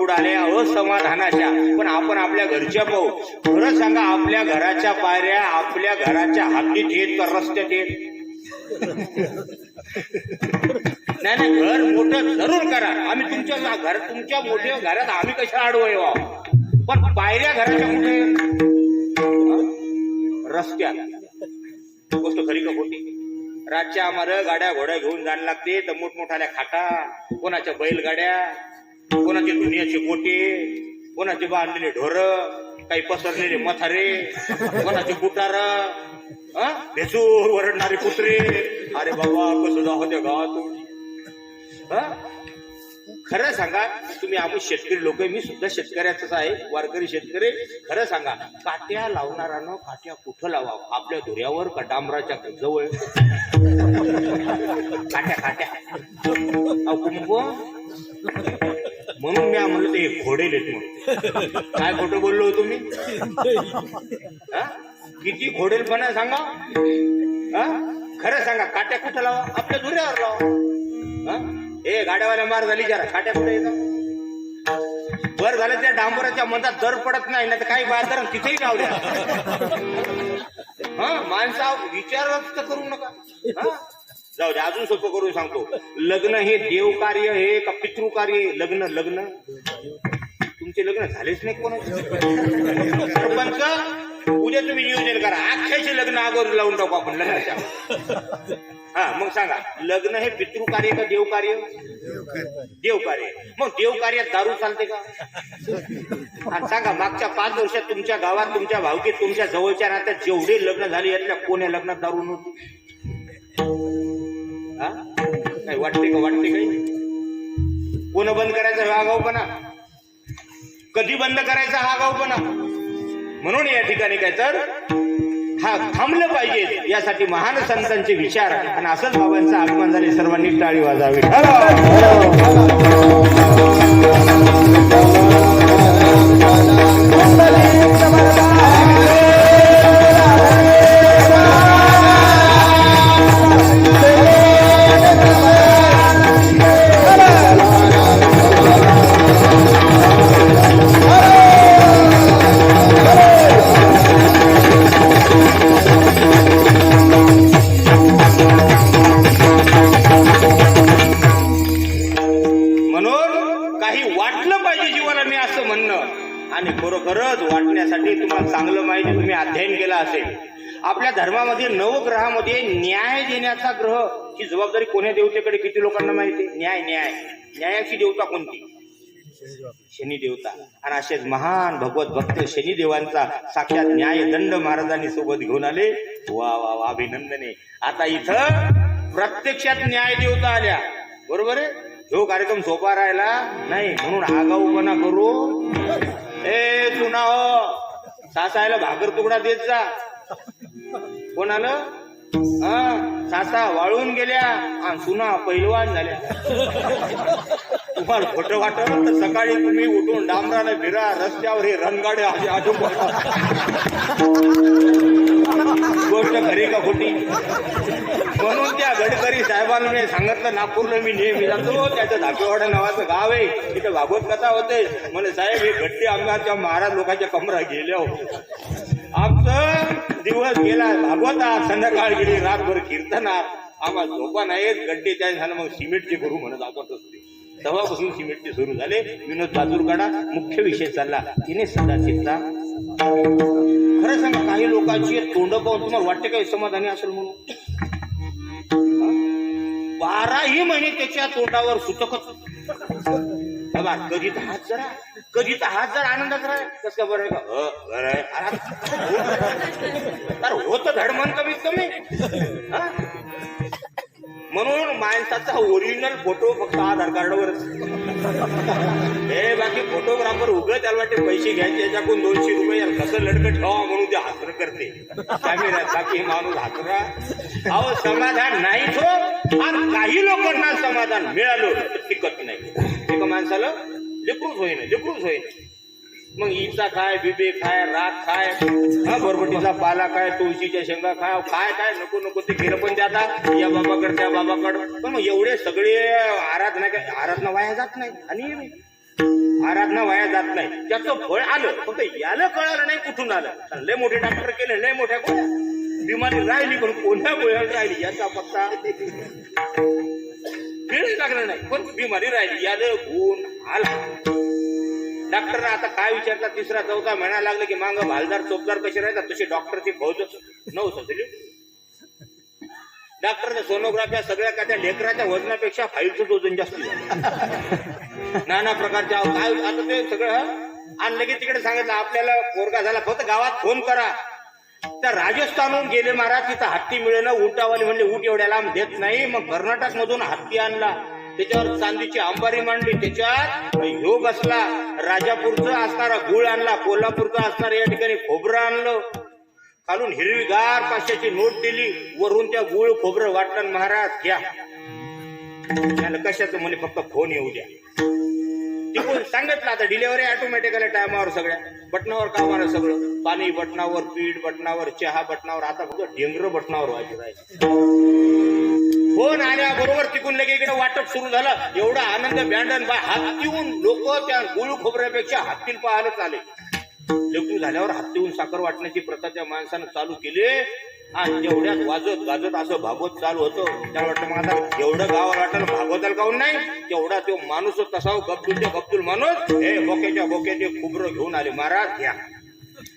A: बुडाल्या असमाधानाच्या. पण आपण आपल्या घरच्या पाहू. खरं सांगा, आपल्या घराच्या पायऱ्या आपल्या घराच्या हद्दीत येत का रस्त्यात येत? नाही नाही, घर मोठं जरूर करा. आम्ही तुमच्या मोठ्या घरात आम्ही कशा आडवय व्हा, पण पायऱ्या घराच्या मोठे रस्त्यात. गोष्ट खरी का खोटी? रातच्या आम्हाला गाड्या घोड्या घेऊन जायला लागते, तर मोठमोठाल्या खाटा, कोणाच्या बैलगाड्या, कोणाचे दुनियाचे गोटे, कोणाचे बांधलेले ढोर, काही पसरलेले मथारे, कोणाचे बुटार, भेसूर वरडणारे कुत्रे. अरे बाबा, कसं जाऊ त्या गावात. खरं सांगा, तुम्ही आम्ही शेतकरी लोक, मी सुद्धा शेतकऱ्याच आहे, वारकरी शेतकरी. खरं सांगा, काट्या लावणारानं काट्या कुठं लावा? आपल्या धुऱ्यावर का डांबराच्या जवळ? काट्या काट्या कुंभ. म्हणून मी म्हणलं ते घोडेल म्हणून. काय खोटं बोललो होतो मी? किती घोडेलपणा सांगा. खरं सांगा, काट्या कुठं लावा? आपल्या धुऱ्यावर लावा. हे गाड्यावाल्या मार झाली जरा, काट्या कुठे येतात? बर झालं त्या डांबराच्या मधात दर पडत नाही, ना तर काही बाजार तिथेही लावल्या. माणसा विचारच तर करू नका. जाऊ दे, अजून सोपं करून सांगतो. लग्न हे देव कार्य हे का पितृ कार्य? लग्न लग्न तुमचे लग्न झालेच नाही कोणाचे. सरपंच, उद्या तुम्ही नियोजन करा, अख्ख्याचे लग्न अगोदर लावून टाकू आपण लग्नाच्या. मग सांगा, लग्न हे पितृ कार्य का देव कार्य? देव कार्य. मग देव कार्यात दारू चालते का? आणि सांगा, मागच्या 5 वर्षात तुमच्या गावात, तुमच्या भावकीत, तुमच्या जवळच्या नात्यात जेवढे लग्न झाले, यातल्या कोण्या लग्नात दारू नव्हती? काही वाटते का? वाटते काही? कोण बंद करायचा हा आगाऊपणा? कधी बंद करायचा हा आगाऊपणा? म्हणून या ठिकाणी काय तर हा थांबलं पाहिजे, यासाठी महान संतांचे विचार आणि असंच बाबांचं आगमन झाले. सर्वांनी टाळी वाजावी. आणि खरोखरच वाटण्यासाठी तुम्हाला चांगलं माहिती, तुम्ही अध्ययन केलं असेल. आपल्या धर्मामध्ये नवग्रहामध्ये न्याय देण्याचा ग्रह ही जबाबदारी कोण्या देवतेकडे किती लोकांना माहिती? न्याय. न्यायाची देवता कोणती? शनी देवता. आणि असेच महान भगवत भक्त शनिदेवांचा साक्षात न्याय दंड महाराजांनी सोबत घेऊन आले. वा वा वा, अभिनंदने. आता इथं प्रत्यक्षात न्याय देवता आल्या. बरोबर आहे. जो कार्यक्रम सोपा राहिला नाही, म्हणून आगाऊपणा करू ए सुना हो, सासायला भाकर तुकडा देत जा. कोण आलं? सासा वाळून गेल्या आणि सुना पैलवान झाल्या. तुम्हाला खोटं वाटत तर सकाळी तुम्ही उठून डांबराला फिरा, रस्त्यावर हे रणगाडे आठवून. गोष्ट खरी का खोटी? म्हणून त्या गडकरी साहेबांना मी सांगितलं, नागपूरला मी नेहमी जातो, त्याचं धाकेवाडा नावाचं गाव आहे, तिथे भागवत कथा होते. म्हणे साहेब, हे गड्डे आमच्या महाराज लोकांच्या कमरा गेल्या हो. आमचं दिवस गेला भागवतात, संध्याकाळ गेली, रातभर कीर्तनात, आम्हाला झोपा नाहीत. गड्डे त्या झालं, मग सिमेंटचे करू म्हणत आपण असते. तेव्हापासून सिमेंटचे सुरू झाले. विनोद बाजूरकाडा मुख्य विषय चालला, तिने सदाचितचा. खरं सांगा, काही लोकांची तोंड पाहून तुम्हाला वाटते काही समाधानी असेल म्हणून? 12ही महिने त्याच्या तोंडावर सुतकच. कधी तर हात जरा, कधी तर हात जरा आनंदात राह. कसं का बरं का? बरं आहे. तर होत धडमन कमीत कमी. म्हणून माणसाचा ओरिजिनल फोटो फक्त आधार कार्डवरच. हे बाकी फोटोग्राफर उगत त्याला वाटते पैसे घ्यायचे, याच्याकडून 200 रुपये कसं लडकं ठेवा म्हणून ते हातर करते कॅमेऱ्यात. बाकी माणूस हातरा. अहो, समाधान नाही तो. आणि काही लोकांना समाधान मिळालं तर टिकत नाही. एका माणसाला लेकरूच होईन. मग इचा खाय, बिबे खाय, राख खाय, बरबटीचा पाला खाय, तुळशीच्या शेंगा खाय, काय नको ते केलं. पण ते आता या बाबाकडे त्या बाबाकडं. पण मग एवढे सगळे आराधना वाया जात नाही. आणि आराधना वाया जात नाही, त्याचं फळ आलं. फक्त याला कळालं नाही कुठून आलं. लय मोठे डॉक्टर केले, लय मोठ्या गोळ्या, बिमारी राहिली पण कोणत्या गोळ्याला राहिली याचा पत्ता वेळ लागला नाही, पण बिमारी राहिली. याला गुण आला. डॉक्टरना आता काय विचारतात, तिसरा चौथा महिना लागला की मांग भालदार चोपदार कसे राहतात तसे डॉक्टरची फौजच नव्हतं. डॉक्टरच्या सोनोग्राफ्या सगळ्या का त्या लेकराच्या वजनापेक्षा फाईलचं वजन जास्त झालं. नाना प्रकारच्या काय आता ते सगळं आणलं की तिकडे सांगितलं आपल्याला पोरगा झाला, फक्त गावात फोन करा. तर राजस्थानहून गेले महाराज, तिथं हत्ती मिळेना. उंटावाली म्हणले ऊट एवढ्या लांब देत नाही. मग कर्नाटक मधून हत्ती आणला, त्याच्यावर चांदीची अंबारी मांडली, त्याच्यात ह्यो बसला. राजापूरचं असणारा गुळ आणला, कोल्हापूरचं असणारा या ठिकाणी खोबरं आणलं. खालून हिरवीगार 500ची नोट दिली, वरून त्या गुळ खोबरं वाटलं. महाराज घ्या. त्याला कशाचं म्हणे फक्त फोन येऊ द्या. तिकडून सांगितलं आता डिलेव्हरी ऑटोमॅटिक आल्या टायमावर, सगळ्या बटनावर काम आलं सगळं. पाणी बटनावर, पीठ बटनावर, चहा बटनावर, आता फक्त ढेंगर बटनावर व्हायचं राहायचं. फोन आल्याबरोबर तिकून लगे इकडे वाटप सुरू झालं. एवढा आनंद बँडन बा हत्तीहून लोक त्या गुळ खोबऱ्यापेक्षा हत्तीला पाहायला चाले. लेकरू झाल्यावर हत्तीहून साखर वाटण्याची प्रथा त्या माणसानं चालू केली. आणि तेवढ्यात वाजत गाजत असं भागवत चालू होतं. त्याला वाटतं मग आता एवढं गाव वाटलं भागवताला काऊन नाही. तेवढा तो माणूस तसा गब्दूलच्या गब्दूल माणूस हे बोक्याच्या बोक्या ते खोबरं घेऊन आले. महाराज घ्या.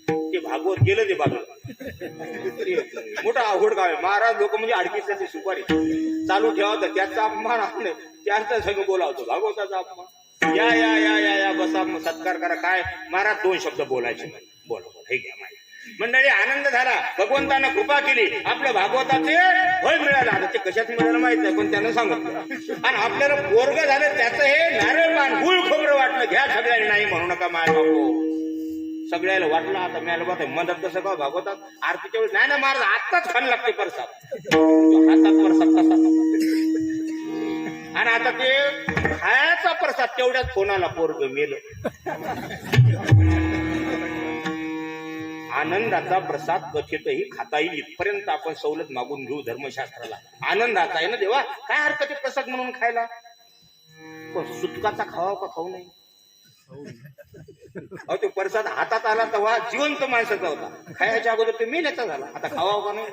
A: ते भागवत गेलं ते बाजूला. मोठा अवघड गाव आहे. महाराज लोक म्हणजे अडकीची सुपारी चालू ठेवावं, त्याचा अपमान आपलं त्याचा सगळं बोलावतो. भागवताचा अपमान. या या या या या बसा, सत्कार करा. काय महाराज 2 शब्द बोलायचे. बोला बोला, हे घ्या माहिती. मंडळी आनंद झाला. भगवंतानं कृपा केली, आपल्या भागवताचे फळ मिळालं. आता ते कशात मिळालं माहित नाही, पण त्यानं सांगितलं. आणि आपल्याला पोरग झालं त्याचं हे नारळ पान गुळ खोबरं वाटलं. घ्या सगळ्यांनी, नाही म्हणू नका माय बापू. सगळ्याला वाटलं. आता मिळालं बघ मदत कसं का भागवतात आरतीच्या वेळेस. नाही ना महाराज आत्ताच खान लागते प्रसाद. हातात प्रसाद कसा. आणि आता ते खायचा प्रसाद तेवढ्याच फोनाला पोरग मेलं. आनंदाचा प्रसाद कथितही खाता येईल इथपर्यंत आपण सवलत मागून घेऊ धर्मशास्त्राला. आनंदाचा आहे ना देवा, काय हरकत आहे प्रसाद म्हणून खायला. पण सुटकाचा खावा का खाऊ नये. तो प्रसाद हातात आला तेव्हा जिवंत माणसाचा होता, खायच्या अगोदर ते मेल्याचा झाला. आता खावा का नाही.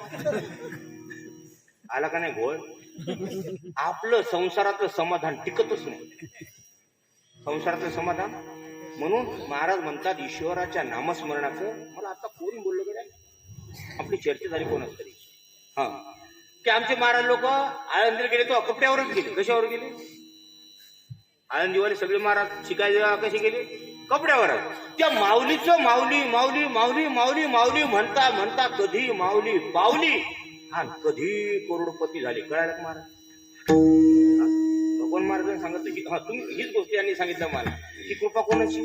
A: आला का नाही घोळ. आपलं संसारातलं समाधान टिकतच नाही. संसारातलं समाधान म्हणून महाराज म्हणतात ईश्वराच्या नामस्मरणाचं. मला आता कोण बोललो गेला, आपली चर्चा झाली कोणाच तरी. हा की आमचे महाराज लोक आळंदीला गेले तो कपड्यावरच गेले. कशावर गेले. आळंदीवाले सगळे महाराज शिकायला कसे गेले, कपड्यावर. त्या माऊलीचं माऊली माऊली माऊली माऊली माऊली म्हणता म्हणता कधी माऊली पावली आणि कधी करोडपती झाले. कळालं महाराज. भगवान महाराजांनी सांगितलं. हा तुम्ही हीच गोष्ट यांनी सांगितलं मला की कृपा कोणाची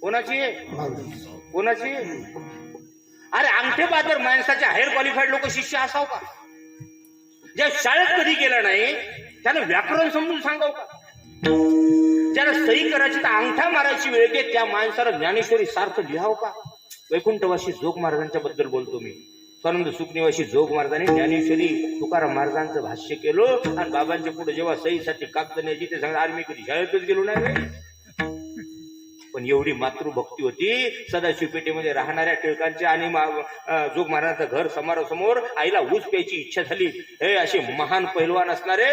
A: कोणाची कोणाची. अरे अंगठे बादर माणसाचे हायर क्वालिफाईड लोक शिष्य असाव का. ज्या शाळेत कधी गेला नाही त्यानं व्याकरण समजून सांगाव का. ज्याला सही करायची तर अंगठा मारायची वेळ येते त्या माणसाला ज्ञानेश्वरी सार्थ लिहाव का. वैकुंठवासी जोग महाराजांच्या बद्दल बोलतो मी. स्वानंद सुखनिवासी जोग महाराजांनी ज्ञानेश्वरी तुकाराम महाराजांचं भाष्य केलं. आणि बाबांच्या पुढे जेव्हा सहीसाठी कागद न्यायची ते सांगा अरे मी कधी शाळेतच गेलो नाही. पण एवढी मातृभक्ती होती. सदाशिव पेठेमध्ये राहणाऱ्या टिळकांच्या आणि जोग महाराजांचं घर समोरासमोर. आईला ऊस प्यायची इच्छा झाली. हे असे महान पैलवान असणारे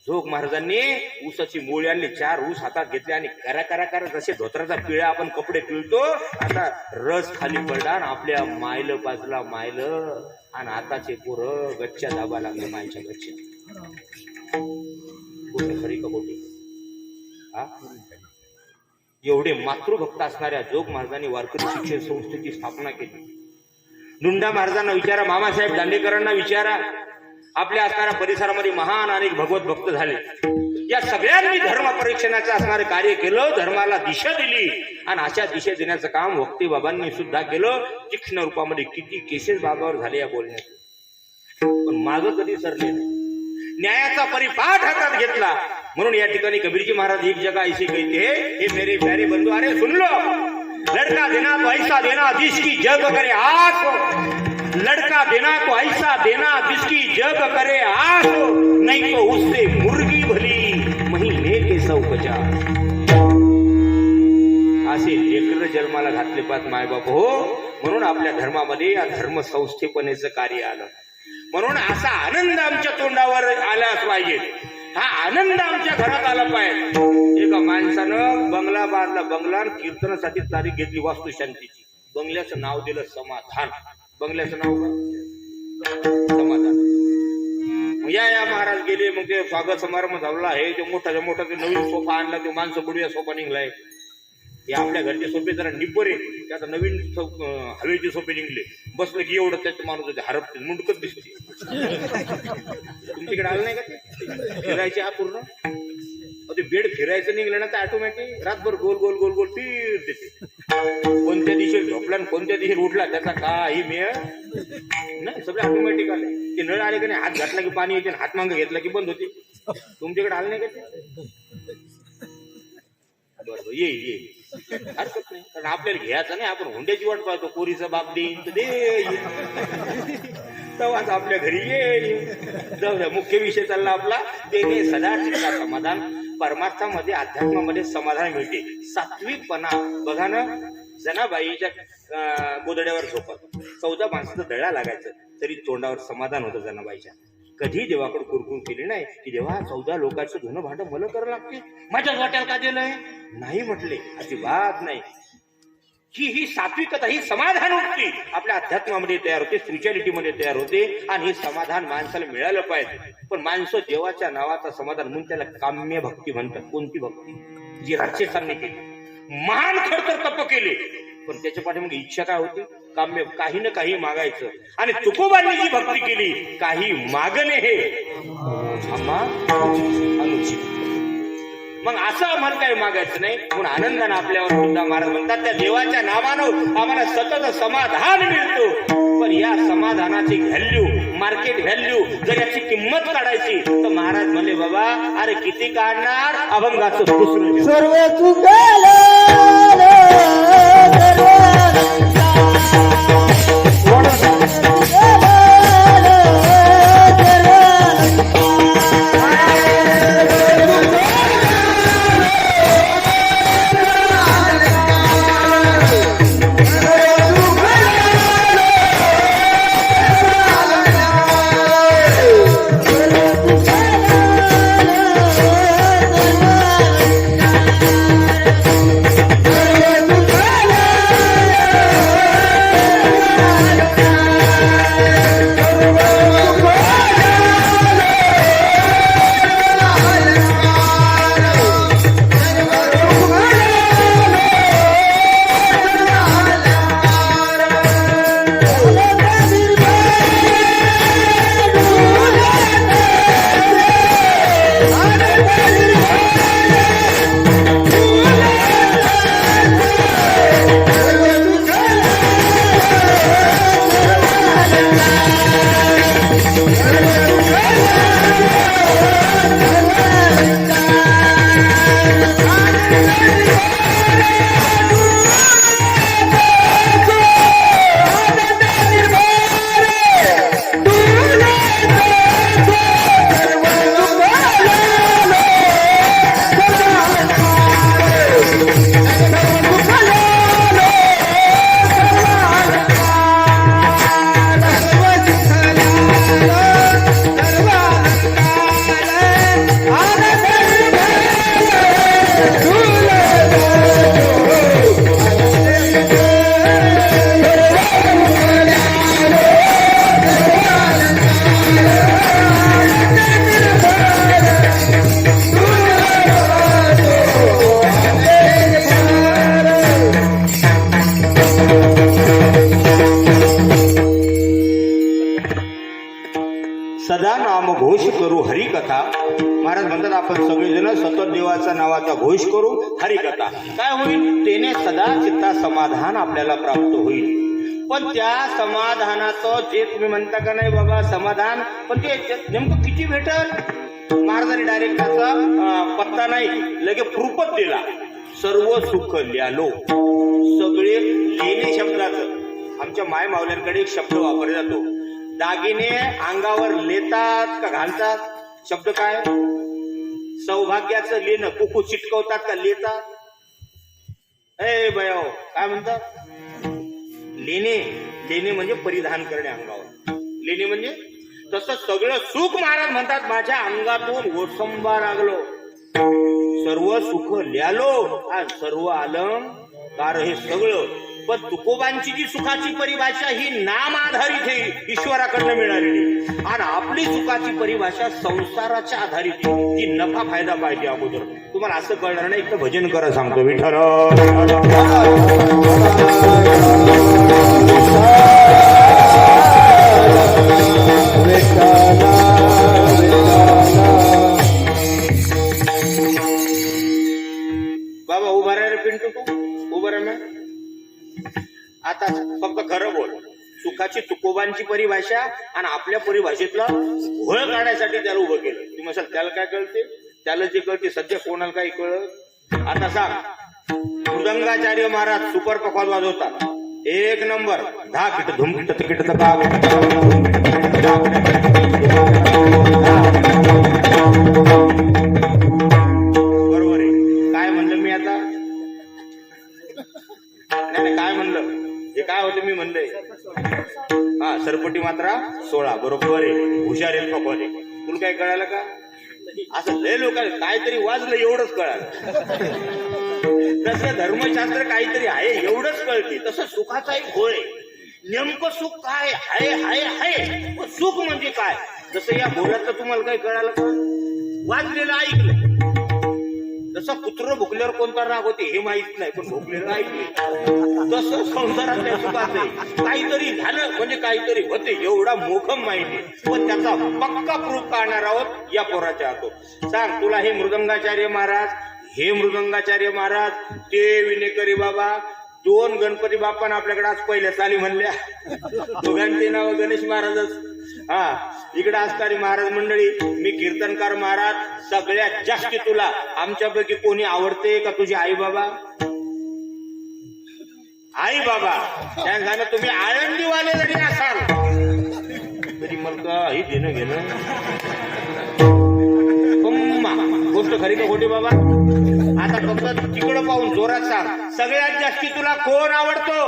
A: जोग महाराजांनी ऊसाची मोळी आणली. 4 ऊस हातात घेतले आणि करा करा करा जसे धोत्राचा पिळा आपण कपडे पिळतो आता रस खाली पडला आणि आपल्या मायलं पाजला मायलं. आणि आताचे पोरं गच्च्या दाबा लागले मायच्या गच्च्या. कुठे खरी का खोटी. हा एवढे मातृभक्त असणाऱ्या जोग महाराजांनी वारकरी शिक्षण संस्थेची स्थापना केली. धुंडा महाराजांना विचारा, मामासाहेब दांडेकरांना विचारा. आपल्या असणाऱ्या परिसरामध्ये महान अनेक भगवत भक्त झाले. या सगळ्यांनी धर्म परीक्षणाचं असणारे कार्य केलं. धर्माला दिशा दिली. आणि अशा दिशा देण्याचं काम भक्ती बाबांनी सुद्धा केलं. तीक्ष्ण रूपामध्ये किती केसेस बाबावर झाले या बोलण्यात. पण मागं कधी सरले नाही. न्यायाचा परिपाठ हातात घेतला. म्हणून या ठिकाणी कबीरजी महाराज एक जगह ऐसी कहते हैं, हे मेरे प्यारे बंधु अरे सुन लो. लड़का देना तो ऐसा देना जिसकी जग करे आस. लड़का देना तो ऐसा देना जिसकी जग करे आस. नहीं तो उससे मुर्गी भली महीने के कैसा उपचार. असे लेकर जन्माला घातले पाच मायबाप हो. म्हणून आपल्या धर्मामध्ये या धर्म संस्थेपनेचं कार्य आलं. म्हणून असा आनंद आमच्या तोंडावर आलाच पाहिजे. हा आनंद आमच्या घरात आला पाहिजे. एका माणसानं बंगला बांधला. बंगला कीर्तनासाठी तारीख घेतली वास्तुशांतीची. बंगल्याचं नाव दिलं समाधान. बंगल्याचं नाव समाधान. या महाराज गेले. मग ते स्वागत समारंभ झाला. हे ते मोठा ते नवीन सोफा आणला. ते माणसं बुडूया सोफा निघलाय. हे आपल्या घरचे सोपे जरा निब्बरे. त्याचा नवीन हवेचे सोपे निघले. बसलं की एवढं त्याचं माणूस होते हरपते मुंडकच दिसते. तुमच्याकडे आलं नाही का ते फिरायचे हा पूर्ण ते बेड फिरायचं निघलं ना तर ऑटोमॅटिक रातभर गोल गोल गोल गोल फिरते. कोणत्या दिवशी झोपला आणि कोणत्या दिवशी उठला त्याचा काही मेळ नाही. सगळे ऑटोमॅटिक आले. ते नळ आले का नाही हात घातला की पाणी येते. हात मागं घेतला की बंद होते. तुमच्याकडे आलं नाही का ते? बरोबर येईल हरकत नाही. कारण आपल्याला घ्यायचं नाही. आपण हुंड्याची वाट पाहतो. पोरीचा बाप देईन तर दे तेव्हाच आपल्या घरी ये. जाऊ द्या. मुख्य विषय चालला आपला ते सदा चित्ता समाधान. परमार्थामध्ये अध्यात्मामध्ये समाधान मिळते. सात्विकपणा बघा ना. जनाबाईच्या गोदड्यावर झोपत 14 माणसाचं दळा लागायचं तरी तोंडावर समाधान होतं जनाबाईच्या. कधी देवाकडे कुरकुर केली नाही की देवा 14 लोकांचं धुणं भांडं मला करावं लागते. माझ्या वाट्याला का दिलंय नाही म्हटले. अजिबात नाही. ही सात्विकता ही समाधान होती आपल्या अध्यात्मामध्ये तयार होते. स्पिरिच्युअलिटीमध्ये तयार होते. आणि हे समाधान माणसाला मिळालं पाहिजे. पण माणसं देवाच्या नावाचा समाधान म्हणून त्याला काम्य भक्ती म्हणतात. कोणती भक्ती? जी राक्षसांनी केली. महान खडतर तप केले पण त्याच्या पाठीमागे इच्छा काय होती? काम्य काही ना काही मागायचं. आणि तुकोबांनी जी भक्ती केली काही मागणे हे अनुचित. मग असं आम्हाला काही मागायचं नाही. म्हणून आनंदानं आपल्यावर सुद्धा महाराज म्हणतात त्या देवाच्या नावानं आम्हाला सतत समाधान मिळतो. पण या समाधानाची व्हॅल्यू मार्केट व्हॅल्यू जर याची किंमत काढायची तर महाराज म्हणले बाबा अरे किती काढणार अभंगाचं दुसरं
B: सर्व चुकलं
A: सदा नाम घोष करू हरिकथा. महाराज म्हणतात आपण सगळेजण सतत देवाचा नावाचा घोष करू हरिकथा. काय होईल? त्याने सदा चित्ता समाधान आपल्याला प्राप्त होईल. पण त्या समाधानाचं जे तुम्ही म्हणता का नाही बाबा समाधान पण ते नेमकं किती भेटल? महाराजांनी डायरेक्ट त्याचा पत्ता नाही लगे प्रूफच दिला. सर्व सुख ल्यालो. सगळे लेणे शब्दाचं आमच्या माय मावल्यांकडे एक शब्द वापरला जातो. दागिने अंगावर लेतात का घालतात? शब्द काय? सौभाग्याचं लेणं कुकू चिटकवतात का लेतात? ए बयाओ, काय म्हणतात? लेणे, लेणे म्हणजे परिधान करणे अंगावर. लेणे म्हणजे तसं सगळं सुख महाराज म्हणतात माझ्या अंगातून ओसंबा लागलो, सर्व सुख ल्यालो आणि सर्व अलंकार हे सगळं. पण तुकोबांची जी सुखाची परिभाषा ही नाम आधारित आहे, ईश्वराकडनं मिळालेली. आणि आपली सुखाची परिभाषा संसाराच्या आधारित आहे, जी नफा फायदा पाहिजे अगोदर. तुम्हाला असं कळणार नाही, एक भजन करा सांगतो. विठ्ठल बाबा उभा राहा रे पिंटू, तू उभा राहा. आता फक्त खरं बोल. सुखाची तुकोबांची परिभाषा आणि आपल्या परिभाषेतला घोळ काढण्यासाठी त्याला उभं केलं. तुम्ही म्हणाल त्याला काय कळते? त्याला जे कळते सध्या कोणाला काही कळत. आता सांग, मृदंगाचार्य महाराज सुपर पकवाज वाजवतात, एक नंबर. धा किट धुमकिट तिकीट का बरोबर आहे. काय म्हणलं मी आता? नाही काय म्हणलं? हे काय होतं मी म्हणलंय? हा, सरपटी मात्रा 16. बरोबर आहे. हुशार आहे पकवाने. तुला काय कळालं का? असं लय लोक काहीतरी वाजलं एवढंच कळालं. तसं धर्मशास्त्र काहीतरी आहे एवढंच कळते. तसं सुखाचा एक घोळ आहे. नेमकं सुख काय आहे? आहे सुख म्हणजे काय? जसं या घोळाचं तुम्हाला काही कळालं का? वाजलेलं ऐकलं. जसं कुत्र भुकल्यावर कोणता राग होते हे माहित नाही, पण भुकलेलं ऐकले. तसं संसारातल्या सुखात काहीतरी झालं म्हणजे काहीतरी होते एवढा मोघम माहिती. पण त्याचा पक्का प्रूफ काढणार आहोत या पोराच्या हातून. सांग, तुला हे मृदंगाचार्य महाराज, हे मृदंगाचार्य महाराज, ते विनेकरी बाबा, 2 गणपती बाप्पांना आपल्याकडे आज पहिल्या साली म्हणल्या. दोघांचे नाव गणेश महाराजच. हा, इकडे असणारी महाराज मंडळी, मी कीर्तनकार महाराज. सगळ्यात जास्ती तुला आमच्यापैकी कोणी आवडते का? तुझी आई बाबा. आई बाबा त्यांना तुम्ही आळंदीवाले जरी असाल तरी मला हे देणं घेणं. गोष्ट खरी का खोटी बाबा? आता फक्त तिकडं पाहून जोरात सांग, सगळ्यात जास्ती तुला कोण आवडतो?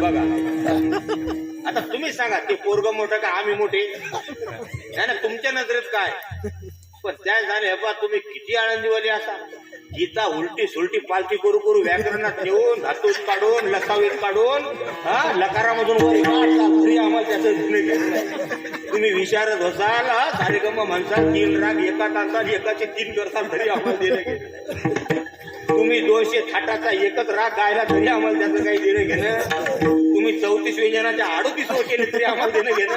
A: बघा आता तुम्ही सांगा, ते पोरग मोठं का आम्ही मोठे? नाही ना, तुमच्या नजरेत काय? पण त्या झाले बा, तुम्ही किती आनंदीवाली असा. गीता उलटी सुलटी पालती करू करू व्याकरणात नेऊन धातूत काढून लसावीत काढून लकारामधून तरी आम्हाला त्याचं तुम्ही विचारत असाल. कार्यक्रम म्हणसाल 3 राग एका टाकसाल, एकाचे 3 करसाल तरी आम्हाला देणं घेणं. तुम्ही 200 थाटाचा एकच राग गायला तरी आम्हाला त्याचं काही देणं घेणं. तुम्ही 34 व्यंजनाच्या 38 केले तरी आम्हाला देणं घेणं.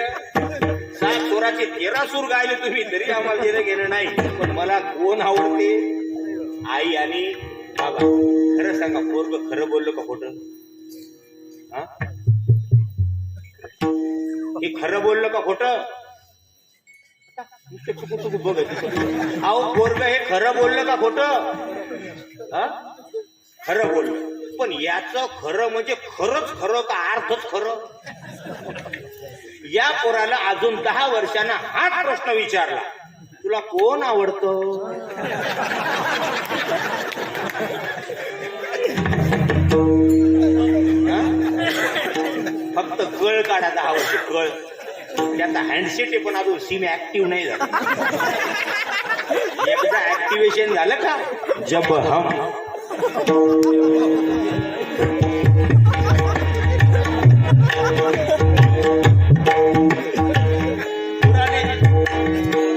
A: 7 स्वराचे 13 सूर गायले तुम्ही तरी आम्हाला देणं घेणं नाही. पण मला कोण आवडते? आई आणि बाबा. खरं सांगा, पोरग खरं बोललो का खोटं? हे खरं बोललं का खोटं? बघ अहो, पोरग हे खरं बोललं का खोटं? खरं बोललं. पण याचं खरं म्हणजे खरंच खरं का अर्धच खरं? या पोराला अजून 10 वर्षांना हाच प्रश्न विचारला, तुला कोण आवडतं? फक्त कळ काढा 10 वर्ष कळ. त्याचा हँडसेट आहे पण अजून सिम ऍक्टिव्ह नाही झालं. एकदा ऍक्टिव्हेशन झालं का जब हम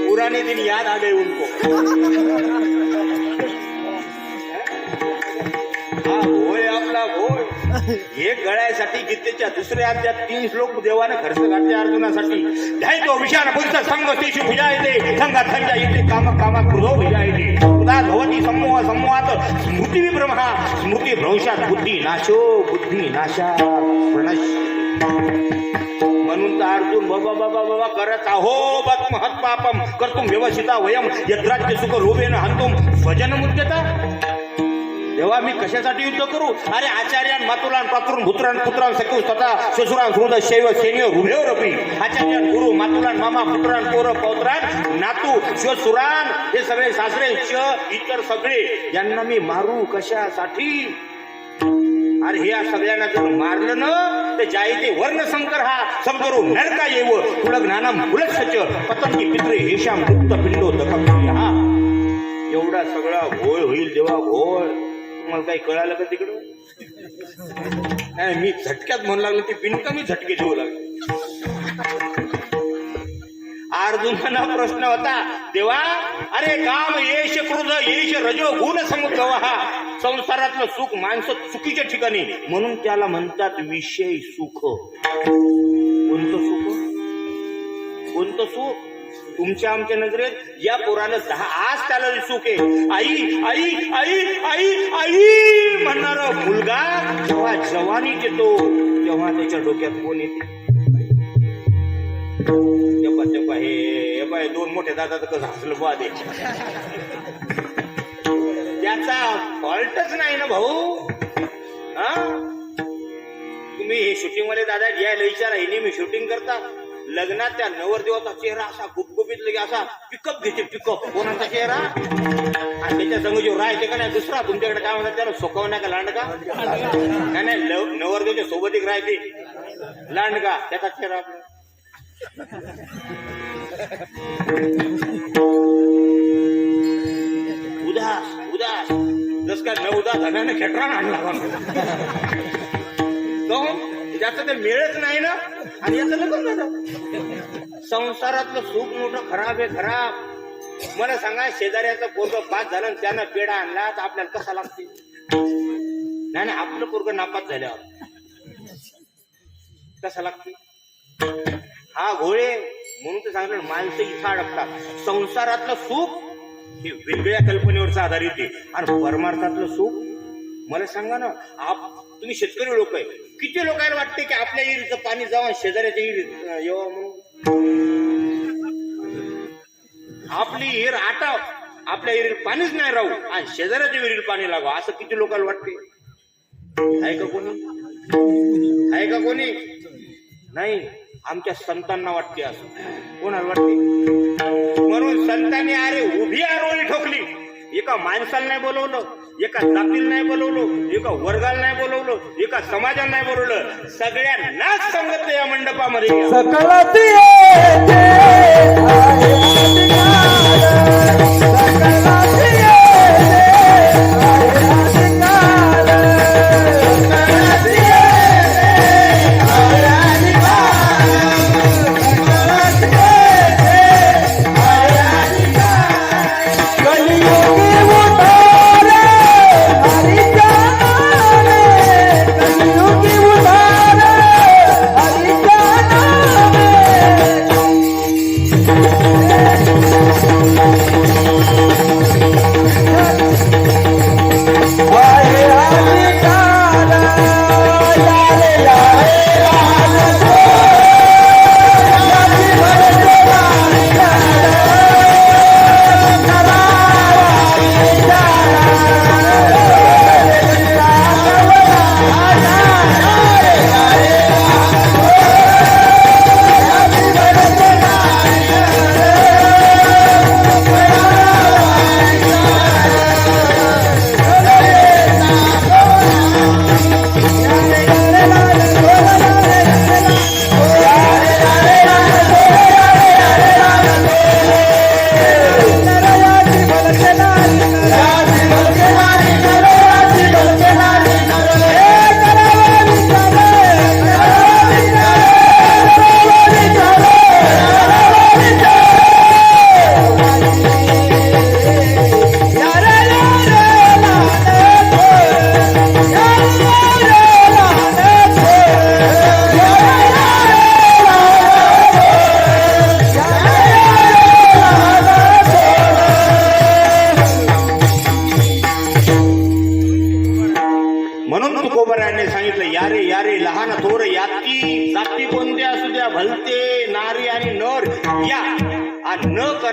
A: पुराने दिन याद आ गए उनको. हा भोय आपला भोय. हे गळ्यासाठी गीतेच्या 2ऱ्या अध्यायात 3 श्लोक देवाने खर्च घातले अर्जुनासाठी. ध्यायतो विषाण पुरुष संघ तेषु भुजा येते संघात संजा येते काम कामात क्रोधो भुजा येते उदा भवती समूह समूहात स्मृती विभ्रमः स्मृती भ्रंशात बुद्धी नाशो बुद्धी नाशा प्रणश. म्हणून तर अर्जुन बाबा बाबा बाबा करत आहो बत महत् पापम कर्तुम व्यवसिता वयम यद्राज्य सुख लोभेन हंतुम स्वजन मुद्यता. तेव्हा मी कशासाठी युद्ध करू? अरे आचार्यान मातुलान पात्रून भुत्रान पुत्रान सखू स्वतः श्वशुरान सुहृद शैव सैन्य रुभेवर रपी. आचार्यान गुरु मातुलान मामा पुत्रान पोर पौत्रान नातू श्वशुरान हे सगळे सासरे इतर सगळे यांना मी मारू कशासाठी? अरे हे सगळ्यांना जर मारलं ना तर जाई ते वर्ण संकर हा संकरू नरका येव तुला ज्ञानम फुलसच पतंगी पित्रे हेशाम मुक्त पिंडो दखम हा. एवढा सगळा घोळ होईल तेव्हा घोळ. तुम्हाला काही कळालं का तिकडं? नाही मी झटक्यात म्हणू लागलो ती बिनकमी झटके देऊ लागले. अर्जुनाला प्रश्न होता देवा अरे काम येश क्रोध येश रजो गुण समुद्र हा. संसारातलं सुख माणसं चुकीच्या ठिकाणी म्हणून त्याला म्हणतात विषय सुख. कोणतं सुख? कोणतं सुख? तुमच्या आमच्या नजरेत या पोराला आज त्याला सुख आहे. आई आई आई आई आई म्हणणारा मुलगा जेव्हा जवानीत येतो तेव्हा त्याच्या डोक्यात कोण येते? हे दोन मोठे दादा तर कसं हसलं बा दे. त्याचा फॉल्टच नाही ना भाऊ. हा तुम्ही हे शूटिंग वाले दादा घ्यायला विचारा हे नेहमी शूटिंग करता. लग्नात त्या नवरदेवाचा चेहरा असा गुपगुपीत लगे असा पिकअप घेते पिकअप. कोणाचा चेहरा? आणि त्याच्या संग जो राहते का नाही दुसरा तुमच्याकडे काय म्हणतात त्याला सोकवण्या का लांडका? नाही नाही नवरदेवाच्या सोबत एक राहते लांडका त्याचा चेहरा. उदास उदास जस काय नवदा धनाने खेटरा आणला. जास्त ते मिळत नाही ना. आणि याचं लग्न झालं. संसारातलं सुख मोठं खराब आहे खराब. मला सांगा शेजाऱ्याचं पोरग पास झालं त्यानं पेढा आणला तर आपल्याला कसा लागते? नाही नाही आपलं पोरग नापास झाल्यावर कसा लागते? हा घोळे म्हणून तर सांगलं माणसं इथं अडकतात. संसारातलं सुख हे वेगळ्या कल्पनेवरच आधारित आहे आणि परमार्थातलं सुख मला सांगा ना. तुम्ही शेतकरी लोक आहे किती लोकांना वाटते की आपल्या विहिरीचं पाणी जावं शेजाऱ्याच्या विहिरीत येवा म्हणून? आपली विहीर आटाव आपल्या विहिरीत पाणीच नाही राहू आणि शेजाऱ्याच्या विहिरीत पाणी लागावं असं किती लोकांना वाटते? आहे का कोणी? आहे का कोणी? नाही. आमच्या संतांना वाटते असं. कोणाला वाटते? म्हणून संतांनी अरे उभी आरोळी ठोकली. एका माणसाला नाही बोलवलं, एका जातीला नाही बोलवलं, एका वर्गाला नाही बोलवलं, एका समाजाला नाही बोलवलं, सगळ्यांनाच सांगितलं या मंडपामध्ये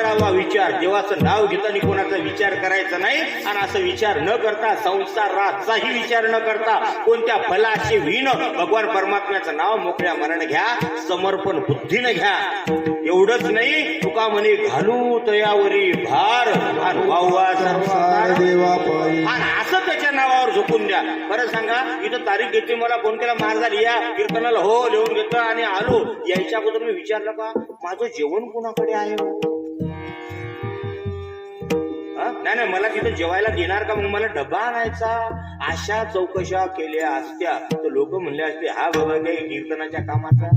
A: करावा विचार. देवाचं नाव घेताना कोणाचा विचार करायचा नाही. आणि असं विचार न करता, संसाराचाही विचार न करता, कोणत्या फलाचे विण भगवान परमात्म्याचं नाव मोकळ्या मनाने घ्या, समर्पण बुद्धीने घ्या. एवढंच नाही, तुका म्हणे घालू तयावरी भार आणि वाहवा सर्व
C: देवा पायी.
A: आणि असं त्याच्या नावावर झोपून द्या. बरं सांगा, इथं तारीख घेतली, मला फोन केला, मार झाली या कीर्तनाला, हो लिहून घेतलं आणि आलो. यायच्या अगोदर मी विचारलं का माझं जेवण कोणाकडे आहे? नाही नाही, मला तिथं जेवायला देणार का, मग मला डबा आणायचा? अशा चौकशा केल्या असत्या तर लोक म्हणले असते, हा बाबा काही कीर्तनाच्या कामाचा.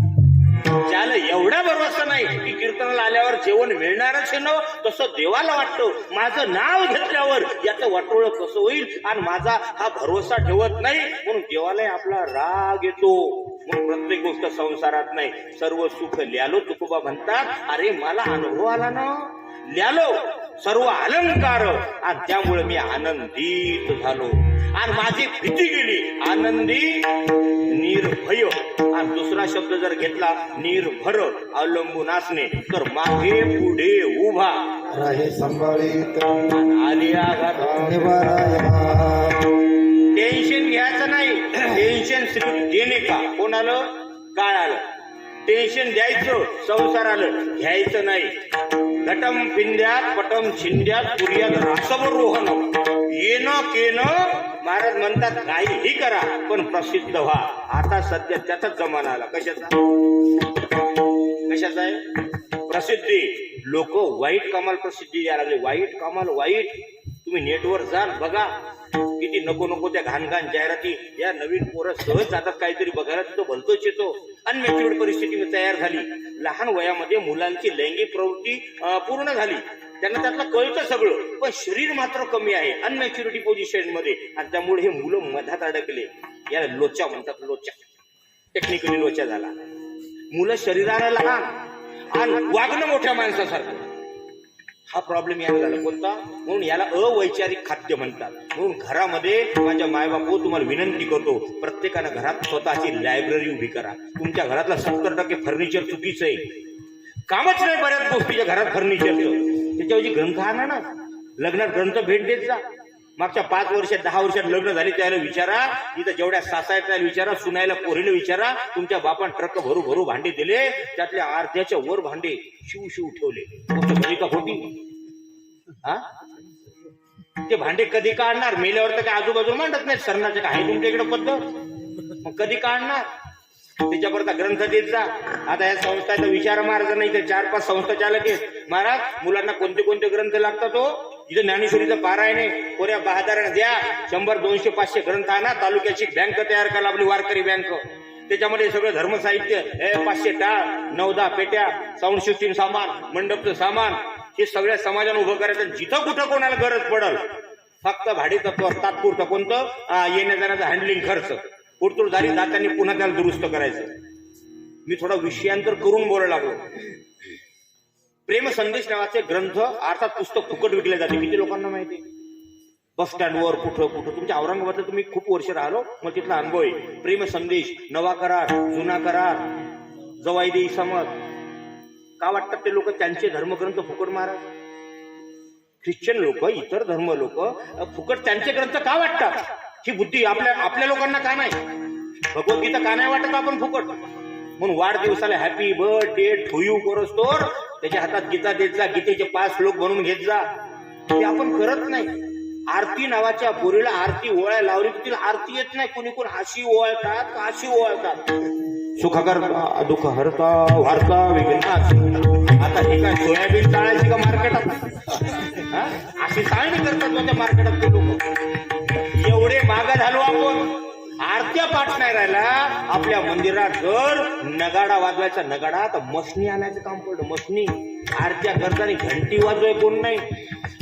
A: ज्याला एवढा भरोसा नाही की कीर्तनाला आल्यावर जेवण मिळणारच आहे ना, तसं देवाला वाटतं माझं नाव घेतल्यावर याचं वाटोळं कसं होईल, आणि माझा हा भरोसा ठेवत नाही, म्हणून देवालाही आपला राग येतो. म्हणून प्रत्येक गोष्ट संसारात नाही, सर्व सुख ल्यालो. तुकोबा म्हणतात, अरे मला अनुभव आला ना, ल्यालो सर्व अलंकार, आणि त्यामुळे मी आनंदित झालो आणि माझी भीती गेली. आनंदी निर्भय. आणि दुसरा शब्द जर घेतला निर्भर, अवलंबून असणे, तर मागे पुढे उभा
C: राहे संभाळीत
A: आली आघात. टेन्शन घ्यायचं नाही. टेन्शन देणे का कोण आलं, काय आलं, टेन्शन द्यायचं संसार आलं, घ्यायचं नाही. घटम पिंड्यात पटम छिंड्यात पुर्यात रासवरोहन येणं केनं. महाराज म्हणतात काहीही करा पण प्रसिद्ध व्हा. आता सध्या त्याचाच जमाना आला. कशाचा कशाचा आहे? प्रसिद्धी. लोक वाईट कामाला प्रसिद्धी द्यायला लागले. वाईट कामाला वाईट. तुम्ही नेटवर जा बघा, किती नको नको त्या घाण घाण जाहिराती. या नवीन पोरं सहज जातात काहीतरी बघायला, तिथं भलतोच येतो. अनमॅच्युअर्ड परिस्थिती तयार झाली. लहान वयामध्ये मुलांची लैंगिक प्रवृत्ती पूर्ण झाली, त्यांना त्यातलं कळतं सगळं, पण शरीर मात्र कमी आहे अनमॅच्युरिटी पोझिशन मध्ये. आणि त्यामुळे हे मुलं मधात अडकले. याला लोचा म्हणतात. लोचा, टेक्निकली लोचा झाला. मुलं शरीराला लहान आणि वागणं मोठ्या माणसासारखं. हा प्रॉब्लेम याला झाला. कोणता? म्हणून याला अवैचारिक खाद्य म्हणतात. म्हणून घरामध्ये माझ्या मायबापू तुम्हाला विनंती करतो, प्रत्येकानं घरात स्वतःची लायब्ररी उभी करा. तुमच्या घरातला 70% फर्निचर चुकीचं आहे, कामच नाही बऱ्याच गोष्टीच्या घरात फर्निचरचं. त्याच्याऐवजी ग्रंथ आणा ना. लग्नात ग्रंथ भेट देत जा. मागच्या 5 वर्षात 10 वर्षात लग्न झाले त्याला विचारा, इथं जेवढ्या सासा आहेत त्याला विचारा, सुनायला पोरीला विचारा, तुमच्या बापान ट्रक भरू भरू भांडे दिले, त्यातल्या अर्ध्याच्या वर भांडे शिव शिव ठेवले. का खोटी? हा, ते भांडे कधी काढणार? मेल्यावर तर काय आजूबाजूला मांडत नाही. सरणाचे काय आहे तुमच्या इकडे पद्धत? मग कधी काढणार? त्याच्याकरता ग्रंथ देत जा. आता या संस्थाचा विचार महाराज नाही तर 4-5 संस्था चालक आहेत. महाराज मुलांना कोणते कोणते ग्रंथ लागतात हो? इथं ज्ञानेश्वरीचं पारायण आहे, कोऱ्या बहादरांना द्या. 100, 200, 500 ग्रंथ आणा. तालुक्याची बँक तयार करा, आपली वारकरी बँक. त्याच्यामध्ये सगळं धर्मसाहित्य, 500 टाळ, 9-10 पेट्या, साऊंड सिस्टीम सामान, मंडपचं सामान, हे सगळ्या समाजानं उभं करायचं. जिथं कुठं कोणाला गरज पडल, फक्त भाडे तत्वावर तात्पुरतं कोणतं येण्या जाण्याचा हँडलिंग खर्च, पुरतूर झाली दात्यांनी पुन्हा त्याला दुरुस्त करायचं. मी थोडा विषयांतर करून बोलायला लागलो. प्रेम संदेश नावाचे ग्रंथ अर्थात पुस्तक फुकट विकले जाते. किती लोकांना माहिती? बस स्टँडवर कुठं कुठं. तुमच्या औरंगाबादला तुम्ही खूप वर्ष राहिलो, मग तिथला अनुभव आहे. प्रेम संदेश, नवा करार, जुना करार, जवाई देई समज. का वाटतात ते लोक त्यांचे धर्मग्रंथ फुकट? महाराज, ख्रिश्चन लोक, इतर धर्म लोक फुकट त्यांचे ग्रंथ का वाटतात? ही बुद्धी आपल्या लोकांना का नाही? भगवद्गीता का नाही वाटत आपण फुकट? म्हणून वाढदिवसाला हॅपी बर्थडे टू यू करोस तोर त्याच्या हातात गीता देत जा, गीतेचे 5 श्लोक बनवून घेत जा. ते आपण करत नाही. आरती नावाच्या पोरीला आरती ओळ्या लावली की तिला आरती येत नाही. कोणी कोण हाशी ओळतात, अशी ओळतात. सुख करता दुःख हरता वार्ता विघ्नाश. आता हे काय सोयाबीन चाळायची का मार्केटात? अशी चाळणी करतात त्या मार्केटात ते लोक. एवढे मागे झालो आपण. आरत्या पाठ नाही राहिला. आपल्या मंदिरात जर नगाडा वाजवायचा, नगाडा तर मशनी आणायचं काम पडलं. मशनी आरत्या करताना घंटी वाजवाय कोण नाही.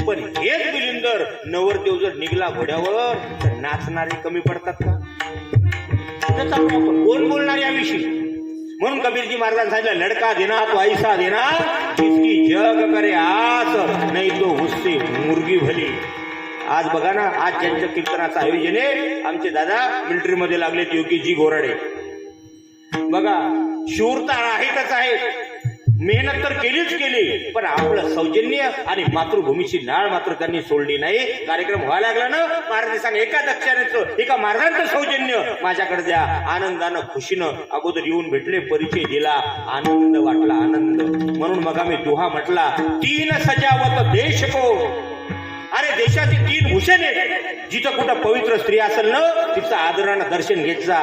A: पण हेच बिलिंदर नवरदेव जर निघला घोड्यावर तर नाचणारे कमी पडतात का? कोण बोलणार याविषयी? म्हणून कबीरजी महाराजांनी सांगितलं, लडका देना तो ऐसा देना जिसकी जग करे आस, नाही तो उससे मुर्गी भली. आज बघा ना, आज ज्यांच्या कीर्तनाचं आयोजन आहे, आमचे दादा मिलिटरी मध्ये लागलेत, योगीजी गोराडे. बघा, शूरता आहेतच आहे. मेहनत तर केलीच केली, पण आपलं सौजन्य आणि मातृभूमीची नाळ मात्र त्यांनी सोडली नाही. कार्यक्रम व्हायला लागला ना, महाराज सांग एका दक्षिणेचं एका मार्गांचं सौजन्य माझ्याकडे द्या. आनंदानं खुशीनं अगोदर येऊन भेटले, परिचय दिला, आनंद वाटला, आनंद. म्हणून मग आम्ही दुहा म्हटला, तीन सजावत देश को. अरे देशाची तीन भूषण आहेत. जिथं कुठं पवित्र स्त्री असेल ना, तिचं आदरानं दर्शन घेत जा,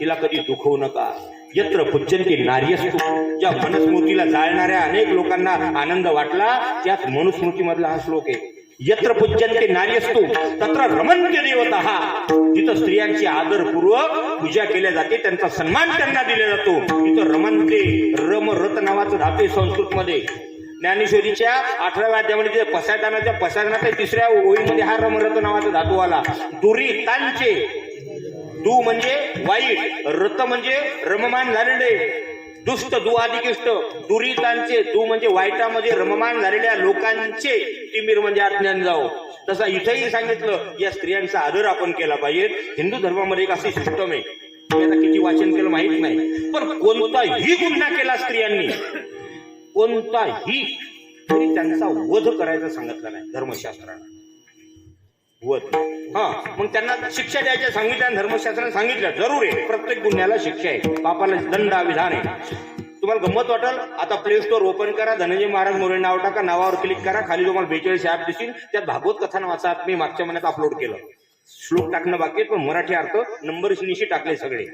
A: तिला कधी दुखवू नका. यत्र पूज्यन्ते नार्यस्तु. ज्या मनुस्मृतीला जाळणाऱ्या अनेक लोकांना आनंद वाटला, त्याच मनुस्मृतीमधला हा श्लोक आहे. यत्र पूज्यन्ते नार्यस्तु तत्र रमन्ते देवतः. जिथं स्त्रियांची आदरपूर्वक पूजा केल्या जाते, त्यांचा सन्मान त्यांना दिला जातो, तिथं रमन्ते, रम रत नावाचं धातू आहे संस्कृतमध्ये. ज्ञानेश्वरीच्या 18व्या अध्यायामध्ये पसायदानाच्या पसायदानाच्या 3ऱ्या ओळीमध्ये हा रमरत नावाचा धातू आला. दुरितांचे, दु म्हणजे वाईट, रत म्हणजे रममान झालेले, दुष्ट दुआदिकिष्ट. दुरितांचे, दु म्हणजे वाईटामध्ये रममान झालेल्या लोकांचे, तिमीर म्हणजे अज्ञान जाओ. तसा इथेही सांगितलं, या स्त्रियांचा आदर आपण केला पाहिजे. हिंदू धर्मामध्ये एक अशी सिस्टम आहे, आता किती वाचन केलं माहित नाही, पण कोणताही गुन्हा केला स्त्रियांनी, कोणताही, तरी त्यांचा वध करायचा सांगितलं नाही धर्मशास्त्राने. वध, हा, मग त्यांना शिक्षा द्यायच्या सांगितल्या धर्मशास्त्राने सांगितलं. जरूर आहे, प्रत्येक गुन्ह्याला शिक्षा आहे, पापाला दंडाविधान आहे. तुम्हाला गंमत वाटेल, आता प्ले स्टोअर ओपन करा, धनंजय महाराज मोरे नाव टाका, नावावर क्लिक करा, खाली तुम्हाला 42 ऍप दिसतील. त्यात भागवत कथा नावाचा ऍप मी मागच्या महिन्यात अपलोड केलं. श्लोक टाकणं बाकी आहे, पण मराठी अर्थ नंबर निशी टाकले सगळे.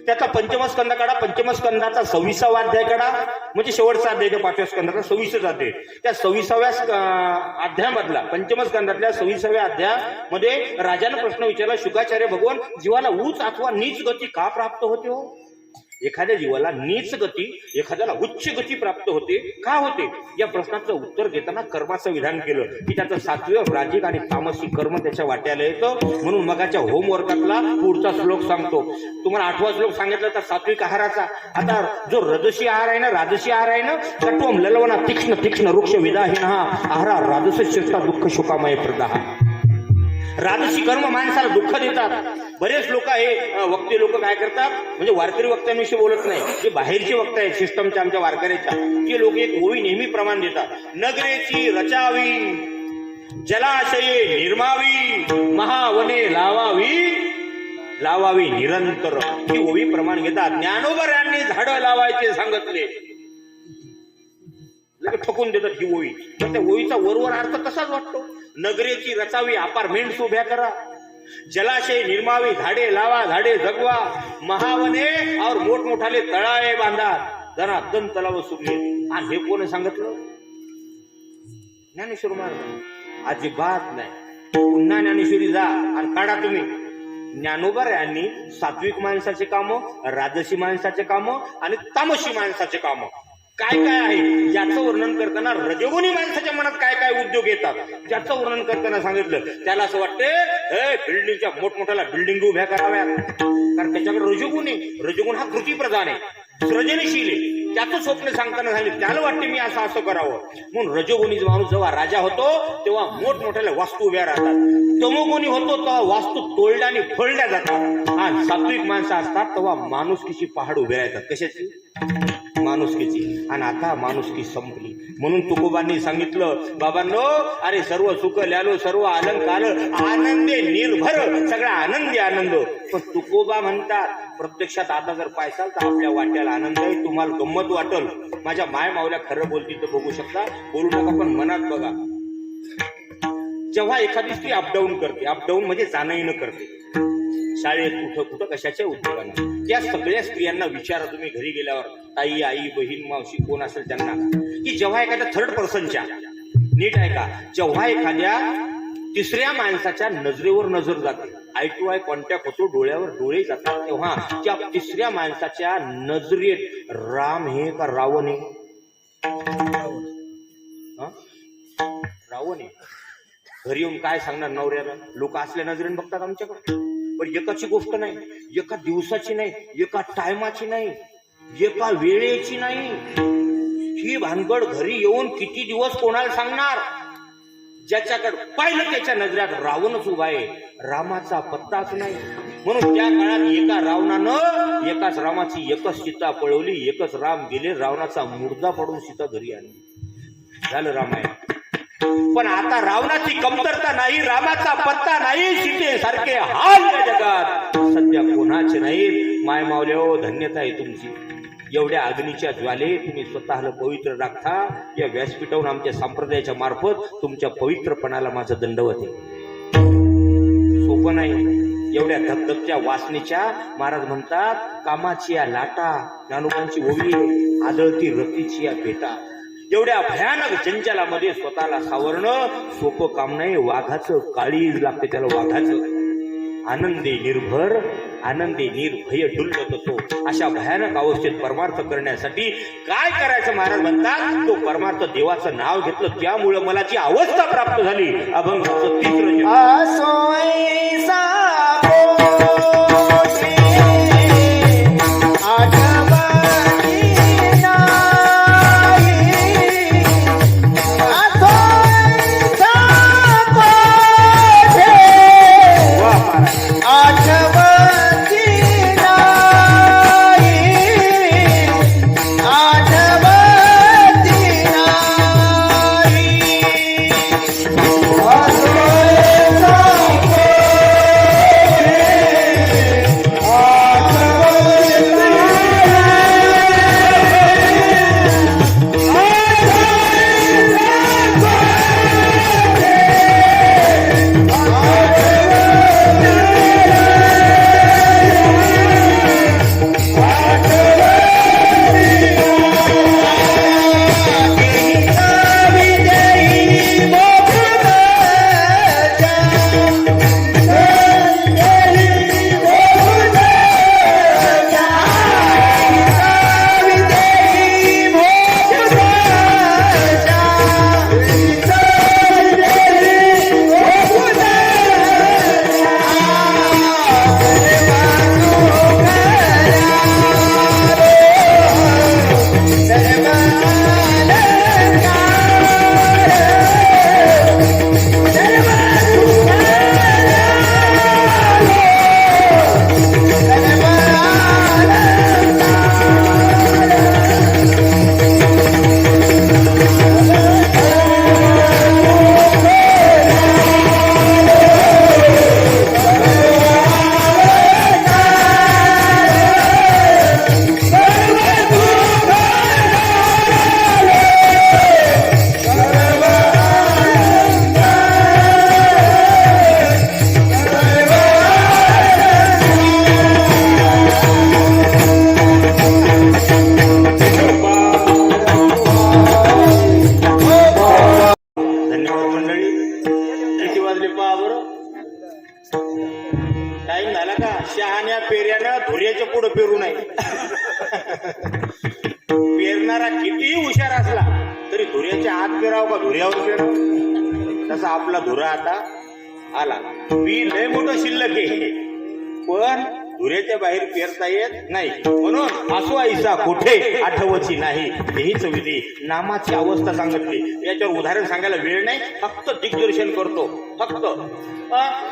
A: त्याचा पंचमस्कंद काढा, पंचमस्कंदाचा 26वा अध्याय काढा, म्हणजे शेवटचा अध्याय 5व्या स्कंदाचा 26वा अध्याय. त्या 26व्या अध्यायामधला, पंचमस्कंदातल्या 26व्या अध्यायामध्ये राजानं प्रश्न विचारला, शुकाचार्य भगवान, जीवाला उच्च अथवा नीच गती का प्राप्त होते हो? एखाद्या जीवाला नीच गती, एखाद्याला उच्च गती प्राप्त होते, का होते? या प्रश्नाचं उत्तर देताना कर्माचं विधान केलं की त्याचं सात्विक, राजिक आणि तामसी कर्म त्याच्या वाट्याला येतं. म्हणून मगाच्या होमवर्कातला पुढचा श्लोक सांगतो तुम्हाला. 8वा श्लोक सांगितलं तर सात्विक आहाराचा. आता जो रजसी आहार आहे ना, राजसी आहार आहे ना, कट्वम ललवना तीक्ष्ण तीक्ष्ण वृक्ष विदाहीन हा आहारा राजस शिष्टा दुःख शोकामय प्रदाह. राजसी कर्म माणसाला दुःख देतात. बरेच लोक आहे, वक्ते लोक काय करतात, म्हणजे वारकरी वक्त्यांविषयी बोलत नाही, जे बाहेरचे वक्ते आहेत सिस्टमच्या आमच्या वारकऱ्याच्या, ते लोक एक ओवी नेहमी प्रमाण देतात. नगरेची रचावी, जलाशये निर्मावी, महावने लावावी निरंतर, ही ओवी प्रमाण घेतात. ज्ञानोबरांनी झाडं लावायचे सांगितले, लगेच ठोकून देतात ही ओवी. तर त्या ओवीचा वरवर अर्थ तसाच वाटतो. नगरेची रचावी, अपार्टमेंट्स उभ्या करा, जलाशय निर्मावी, झाडे लावा, झाडे जगवा, महावने और मोठमोठाले तळावे बांधा, धनाधन तलाव सुटले. आणि हे कोण सांगितलं? ज्ञानेश्वर महाराज. अजिबात नाही. पुन्हा ज्ञानेश्वरी जा आणि काढा तुम्ही. ज्ञानोबा यांनी सात्विक माणसाचे कामं, राजसी माणसाचे कामं आणि तामसी माणसाचे कामं काय काय आहे याचं वर्णन करताना, रजोगुणी माणसाच्या मनात काय काय उद्योग येतात त्याचं वर्णन करताना सांगितलं. त्याला असं वाटते बिल्डिंगच्या मोठमोठ्याला बिल्डिंग उभ्या कराव्यात, कारण त्याच्याकडे रजोगुण हा कृती प्रधान आहे, सृजनशील आहे. त्याचं स्वप्न सांगताना सांगितलं, त्याला वाटते मी असं असं करावं. म्हणून रजोगुणी माणूस जेव्हा राजा होतो तेव्हा मोठमोठ्याला वास्तू उभ्या राहतात. तमोगुणी होतो तेव्हा वास्तू तोडल्या आणि फोडल्या जातात. आणि सात्विक माणसं असतात तेव्हा माणुसकीची पहाड उभे राहतात. कशाची? माणुसकीची. आणि आता माणुसकी संपली. म्हणून तुकोबांनी सांगितलं, बाबांनो, अरे सर्व सुख ल्यालो, सर्व अलंकार आनंदे निर्भर, सगळा आनंदी आनंद. पण तुकोबा म्हणतात, प्रत्यक्षात आता जर पायसाल तर आपल्या वाट्याला आनंद आहे. तुम्हाला गंमत वाटल, माझ्या माय मावल्या खरं बोलतील तर बघू शकता, बोलू नका, पण मनात बघा. जेव्हा एखादी स्त्री अपडाऊन करते, अपडाऊन म्हणजे जाणं येणं करते, शाळेत कुठं कुठं कशाच्या उद्योगांना, त्या सगळ्या स्त्रियांना विचारा तुम्ही घरी गेल्यावर, ताई, आई, बहीण, मावशी कोण असेल त्यांना, की जेव्हा एखाद्या थर्ड पर्सनच्या, नीट आहे का, जेव्हा एखाद्या तिसऱ्या माणसाच्या नजरेवर नजर जाते, आय टू आय कॉन्टॅक्ट होतो, डोळ्यावर डोळे जातात, तेव्हा त्या तिसऱ्या माणसाच्या नजरेत राम हे का रावण आहे? रावण आहे. घरी येऊन काय सांगणार नवऱ्याला? लोक असल्या नजरेने बघतात आमच्याकडे. पण एकाची गोष्ट नाही, एका दिवसाची नाही, एका टायमाची नाही, एका वेळेची नाही. ही भानगड घरी येऊन किती दिवस कोणाला सांगणार? ज्याच्याकडे पाहिलं त्याच्या नजरात रावणच उभा आहे, रामाचा पत्ताच नाही. म्हणून त्या काळात एका रावणानं एकाच रामाची एकच सीता पळवली, एकच राम गेले, रावणाचा मुर्दा पडून सीता घरी आली. झालं रामायण. पण आता रावणाची कमतरता नाही, रामाचा पत्ता नाही, सीतेसारखे हाल या जगात सध्या कोणाचे नाहीत. माय मावल्या धन्यता आहे तुमची. एवढ्या अग्नीच्या ज्वाले तुम्ही स्वतःला पवित्र राखता. या व्यासपीठावरून आमच्या संप्रदायाच्या मार्फत तुमच्या पवित्रपणाला माझं दंडवत आहे. सोपं नाही. एवढ्या धगधगच्या वासनेच्या महाराज म्हणतात कामाची या लाटा, ज्ञानोबांची ओवी आदळती रतीची या भेटा. एवढ्या भयानक जंजालामध्ये स्वतःला सावरणं सोपं काम नाही. वाघाचं काळीज लागते त्याला, वाघाचं. आनंदी निर्भर, आनंदी निर्भय डुलत असो. अशा भयानक अवस्थेत परमार्थ करण्यासाठी काय करायचं महाराज म्हणतात, तो परमार्थ देवाचं नाव घेतलं त्यामुळे मला जी अवस्था प्राप्त झाली अभंगाचं तिसरं टाइम झाला का? शहाण्या पेऱ्यानं धुऱ्याच्या पुढे पेरू नये. पेरणारा किती हुशार असला तरी धुऱ्याच्या आत पेराव का धुऱ्यावर पेराव, तसा आपला धुरा आता आला. बी लय मोठं शिल्लक आहे पण धुऱ्याच्या बाहेर पेरता येत नाही. म्हणून असो ऐसा कुठे आठवची नाही हेच विधी नामाची अवस्था सांगितली. याच्यावर उदाहरण सांगायला वेळ नाही, फक्त दिग्दर्शन करतो. फक्त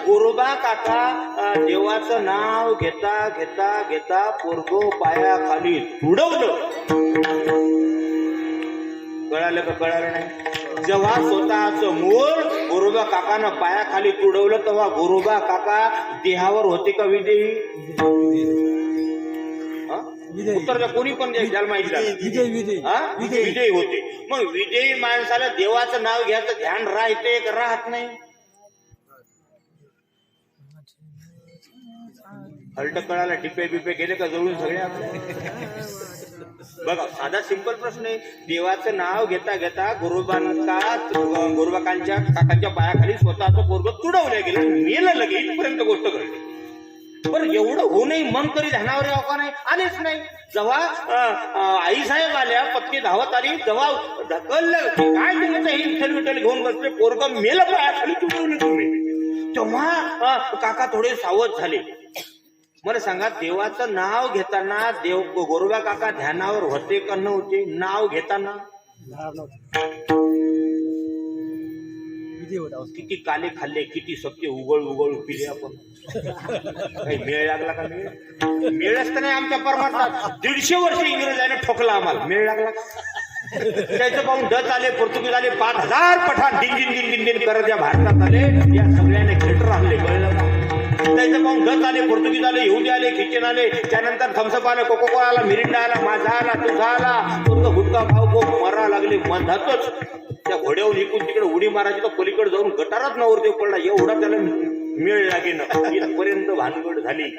A: गोरोबा काका देवाचं नाव घेता घेता घेता पोरगो पायाखाली तुडवलं. कळालं का कळालं नाही? जेव्हा स्वतःचं मूळ गोरोबा काकानं पायाखाली तुडवलं तेव्हा गोरोबा काका देहावर होते का विजयी? उत्तर कोणी पण द्यायला माहिती झालं विजयी होते. मग विजयी माणसाला देवाचं नाव घ्यायचं ध्यान राहते का राहत नाही? हलट कळाला टिपे बिपे गेले का जवळून सगळे बघा. साधा सिंपल प्रश्न आहे. देवाचं नाव घेता घेता गोरोबाकांच्या काकांच्या पायाखाली स्वतःचं पोरग तुडवल्या गेलं, मेलं लगे इथपर्यंत गोष्ट घडली. बरं एवढं होऊ नये मग तरी ध्यानावर यावं का नाही? आलेच नाही. जेव्हा आई साहेब आल्या, पत्नी धावत आली, जेव्हा ढकललं काय तुमचं हे विठ्ठल विठ्ठल घेऊन बसले, पोरग मेलं पायाखाली तुडवलं तुम्ही, तेव्हा काका थोडे सावध झाले. मला सांगा देवाचं नाव घेताना देव गोरोबा काका ध्यानावर होते का नव्हते? नाव घेताना किती काले खाल्ले, किती सत्य उगळ उगळ पिले आपण. काही मेळ लागला का? मेळच तर नाही आमच्या परमार्थात. 150 वर्ष इंग्रजाने ठोकला आम्हाला, मेळ लागला का? त्याचं पाहून डच आले, पोर्तुगीज आले, 5000 पठाण दिन दिन करत या भारतात आले. या सगळ्याने थिएटर आणले, कळलं का? त्याचं पाहून डच आले, पोर्तुगीज आले, यहुदी आले, ख्रिश्चन आले, त्यानंतर थम्सअप आला, कोकोकोला आला, मिरिंडा आला, माझा आला, तुझा आला. तो गुटखा खाऊ मरा लागले मधातच. त्या घोड्यावर इकून तिकडे उडी मारायची, तर पलीकडे जाऊन गटारात नवरदेव पडला. एवढा त्याला मेळ लागेन, इथपर्यंत भानगड झाली.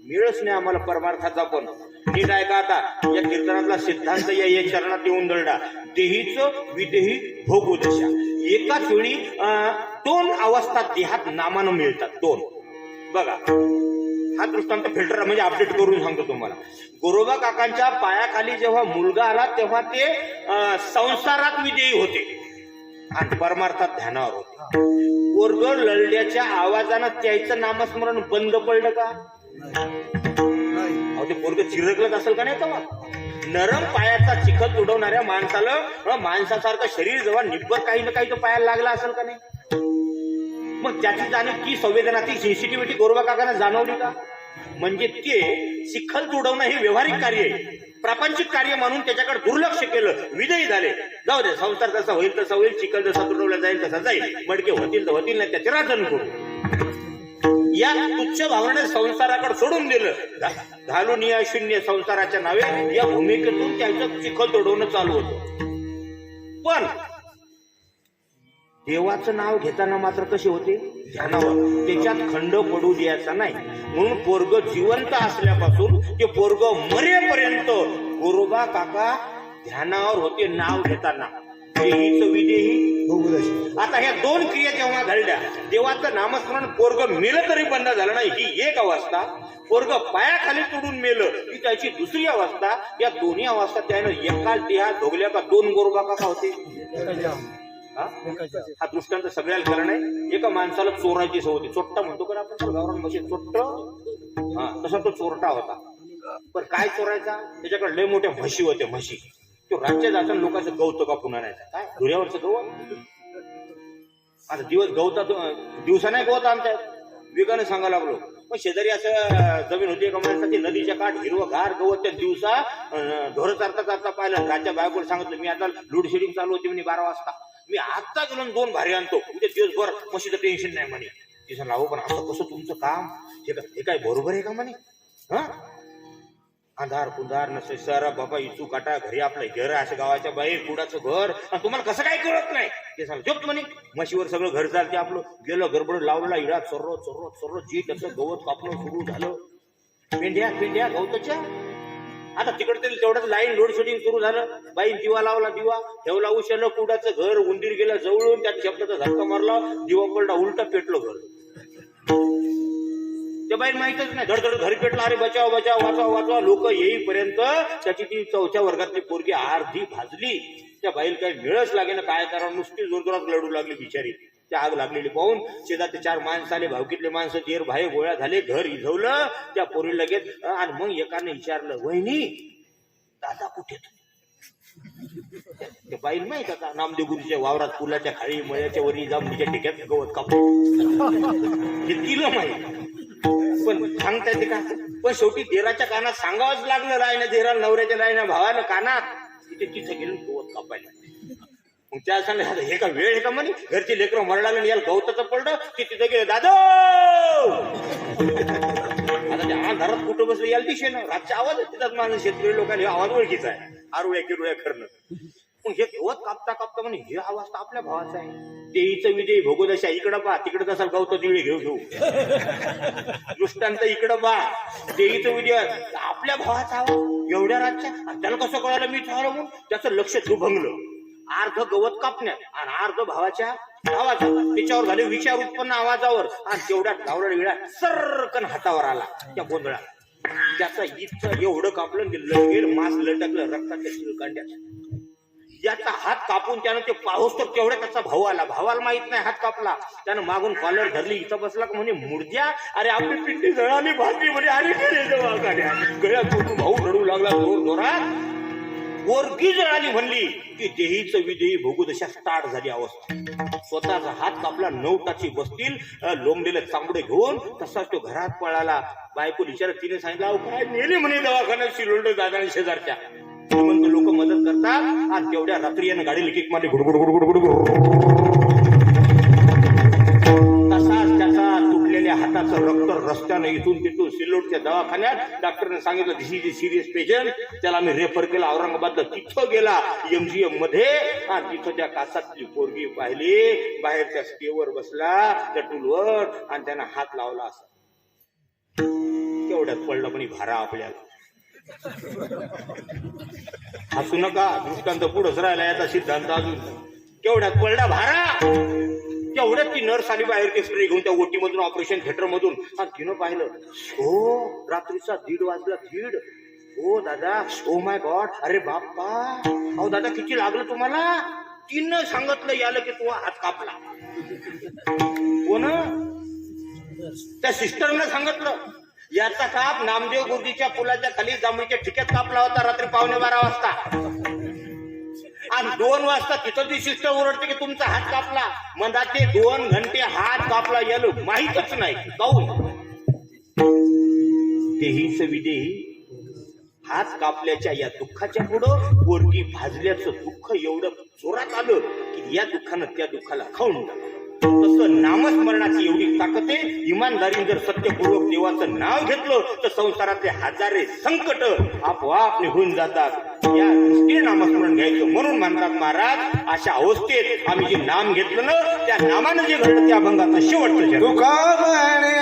A: मिळच नाही आम्हाला परमार्थाचा. पण नीट आहे का? आता या कीर्तनातला सिद्धांत या चरणात येऊन दळडा. देहीच विदेही भोगोदशा. एकाच वेळी 2 अवस्था देहात नामानं मिळतात. 2 बघा, हा दृष्टांत फिल्टर म्हणजे अपडेट करून सांगतो तुम्हाला. गोरोबा काकांच्या पायाखाली जेव्हा मुलगा आला तेव्हा ते संसारात विदेही होते आणि परमार्थात ध्यानावर होते. पोरग लढल्याच्या आवाजानं त्याचं नामस्मरण बंद पडलं का? ते पोरग चिरकलत असेल का नाही? तेव्हा नरम पायाचा चिखल तुडवणाऱ्या माणसासारखं शरीर जेव्हा निब्बर काही ना काही तो पायाला लागला असेल का नाही? मग त्याची जाणीव, ती संवेदना, ती सेन्सिटिव्हिटी गोरोबा काकांना जाणवली का? म्हणजे ते चिखल तुडवणं हे व्यावहारिक कार्य आहे, प्रापंचिक कार्य म्हणून त्याच्याकडे दुर्लक्ष केलं, विजयी झाले. जाऊ दे, संसार जसा होईल तसा होईल, चिखल जसा तुडवला जाईल तसा जाईल, मडके होतील तर होतील, नाही त्याचे राजन करू. या तुच्छ भावनेने संसाराकडे सोडून दिलं. घालून या शून्य संसाराच्या नावे या भूमिकेतून त्याचं चिखल तोडवणं चालू होतं. पण देवाचं नाव घेताना मात्र कसे होते? ध्यानावर. त्याच्यात खंड पडू द्यायचा नाही. म्हणून पोरग जिवंत असल्यापासून ते पोरग मरेपर्यंत गोरोबा काका ध्यानावर होते नाव घेताना. देहीच विदेही
C: भोगोदशा.
A: आता ह्या 2 क्रिया जेव्हा घडल्या, देवाचं नामस्मरण पोरग मेलं तरी बंद झालं नाही, ही एक अवस्था. पोरग पायाखाली तुडून मेलं ही त्याची दुसरी अवस्था. या दोन्ही अवस्था त्यानं एकाच देहात भोगल्या का 2 गोरोबा काका होते? हा दृष्टांत सगळ्याला खरं नाही. एका माणसाला चोरायची सवय होती. चोट्टा म्हणतो का आपण गावरान म्हशी, चोट्ट. तसा तो चोरटा होता. पण काय चोरायचा? त्याच्याकडे लय मोठ्या म्हशी होत्या, म्हशी. तो राज्य जाताना लोकांचं गवत कापून आणायचा. काय धुऱ्यावरचं गवत? आता दिवसा नाही गवत आमच्या वेगाने सांगायला लागलो. मग शेजारी असं जमीन होती एका माणसाची, नदीच्या काठ हिरवं गार गवत. त्या दिवसा ढोरं चारता पाहिलं. राज्या बायकोला सांगितलं, मी आता लोड शेडिंग चालू होती म्हणे 12 वाजता, मी आत्ता गेलो 2 भारी आणतो, उद्या दिवसभर म्हशीचं टेन्शन नाही म्हणे. ती सांग लावू, पण असं कसं तुमचं काम? हे काय बरोबर आहे का म्हणे? अंधार कुंधार नसे सर बाबा, इचू काटा, घरी आपलं घर असं गावाच्या बाहेर कुडाचं घर, आणि तुम्हाला कसं काय कळत नाही? ते सांग झोप म्हणे. म्हशीवर सगळं घर चालते आपलं. गेलं गडबड लावला, इडा चर्रो जी त्याचं गवत कापणं सुरू झालं. पेंड्या गवताच्या. आता तिकडे तेवढंच लाईन लोड शेडिंग सुरू झालं. बाई दिवा लावला, दिवा ठेवला उशाला, कुडाचं घर, उंदीर गेलं जवळून, त्यात शब्दाचा धक्का मारला, दिवा पडला, उलटा पेटलो घर. त्या बाई माहितच नाही, धडधड घरी पेटला. अरे बचाव वाचवा. लोक येईपर्यंत त्याची ती 4थ्या वर्गातली पोरगी अर्धी भाजली. त्या बाईला काही मिळच लागे ना, काय करा, नुसती जोरजोरात लढू लागली बिचारी. त्या आग लागलेली पाहून शेजारचे 4 माणसं आले, भावकीतले माणसं, देर भाई गोळ्या झाले, घर इझवलं त्या पोरी लगेच. आणि मग एकाने विचारलं, वहिनी दादा कुठे? त्या बाईला माहित आता नामदेवगुरीच्या वावरात, पुलाच्या खाली, मळ्याच्या वरी जांभळीच्या टिक्यात गवत कापू, हे तिला माहित. पण सांगता येते का? पण शेवटी देराच्या कानात सांगावंच लागलं. राय ना देराला, नवऱ्याच्या राय ना भावानं कानात. तिथे गेलं गवत कापायला. मग त्या सांगितलं, हे का वेळ आहे का म्हणे? घरची लेकरं मरडाला याला गवताचं पडलं की तिथे गेलं, दादो आता त्या अंधारात कुठं बसलं याला दिशे ना. रातच्या आवाज तिथं माझं शेतकरी लोकांना आवाज ओळखीचा आहे, आरुळ्या किरुळ्या करणं. मग हे गवत कापता म्हणे हे आवाज तर आपल्या भावाचा आहे. देहीचं विजयी भोगोदशा. इकडं पहा, तिकडं तसाल गवत दिळी घेऊ दृष्टांत. इकडं पहा, देहीचं विजय आपल्या भावाचा आवाज एवढ्या रातच्या. त्याला कसं कळालं मी चालू म्हणून? त्याचं लक्ष दुभंगलं. अर्ध गवत कापण्यात आणि अर्ध भावाच्या आवाजावर. त्याच्यावर झाले विचार उत्पन्न आवाजावर. आणि तेवढ्यात गावडा विळा सर्रकन हातावर आला त्या गोंधळा. त्याचा इथं एवढं कापलं की लगेच मांस लटकलं रक्ताच्या शिळकांड्यात. याचा हात कापून त्यानं ते पाहूस तर तेवढ्या त्याचा भाऊ आला. भावाला माहित नाही हात कापला. त्यानं मागून कॉलर धरली. इथं बसला का म्हणे, मुर्द्या अरे आपली पिंडी जळाली भाजली म्हणे. अरे गळ्यात भाऊ रडू लागला जोर जोरात. पोरगी जर आली म्हणली की देहीचं विदेही भोगू दशा स्टार्ट झाली अवस्था. स्वतःचा हात कापला, 9 टाची बसतील लोंबलेले चांबडे घेऊन तसाच तो घरात पळाला. बायको विचारत, तिने सांगितलं अहो काय नेली म्हणे दवाखान्यात शिरोड दादा शेजारच्या. श्रीमंत लोक मदत करतात आणि तेवढ्या रात्री यानं गाडी लिकिक मध्ये तसाच त्याचा तुटलेल्या हाताचं रक्त रस्त्यानं इथून तिथून सिल्लोडच्या दवाखान्यात. डॉक्टरने सांगितलं दिस इज सिरियस पेशंट. त्याला मी रेफर केला औरंगाबादला. तिथं गेला MGM मध्ये आणि तिथं त्या कासातली पोरगी पाहिली. बाहेरच्या स्टेवर बसला त्या टूलवर आणि त्यानं हात लावला असा. तेवढ्यात पडलं पण भारा आपल्याला. हसू नका, दृष्टांत पुढंच राहिला याचा सिद्धांत अजून. केवढ्यात पडला भारा. तेवढ्यात ती नर्स आली बाहेर ते स्प्रे घेऊन त्या ओटी मधून ऑपरेशन थिएटर मधून. आणि तिनं पाहिलं हो रात्रीचा 1:30 वाजला. 1:30. हो दादा. Oh my God. अरे बाप्पा. अहो दादा किती लागलं तुम्हाला. तिनं सांगितलं याला की तू हात कापला. कोण? त्या सिस्टरनं सांगितलं याचा काप नामदेव गुरुजीच्या पुलाच्या खाली जांभळीच्या ठिक्यात कापला होता रात्री 11:15 वाजता. आणि 2 वाजता तिथं ती सिस्टर ओरडते की तुमचा हात कापला. म्हणतात ते 2 घंटे हात कापला याला माहीतच नाही. काऊन? देहीच विदेही हात कापल्याच्या या दुःखाच्या पुढं पोरगी भाजल्याचं दुःख एवढं जोरात आलं की या दुःखानं त्या दुःखाला खाऊन टाकलं. तसं नामस्मरणाची एवढी ताकद आहे. इमानदारीने जर सत्यपूर्वक देवाचं नाव घेतलं तर संसारातले हजारे संकट आपोआप निघून जातात. या दृष्टीने नामस्मरण घ्यायचं. म्हणून म्हणतात महाराज अशा अवस्थेत आम्ही जे नाम घेतलं ना त्या नामानं जे घडलं त्या अभंगाचं शेवटचं जग.
C: तुका म्हणे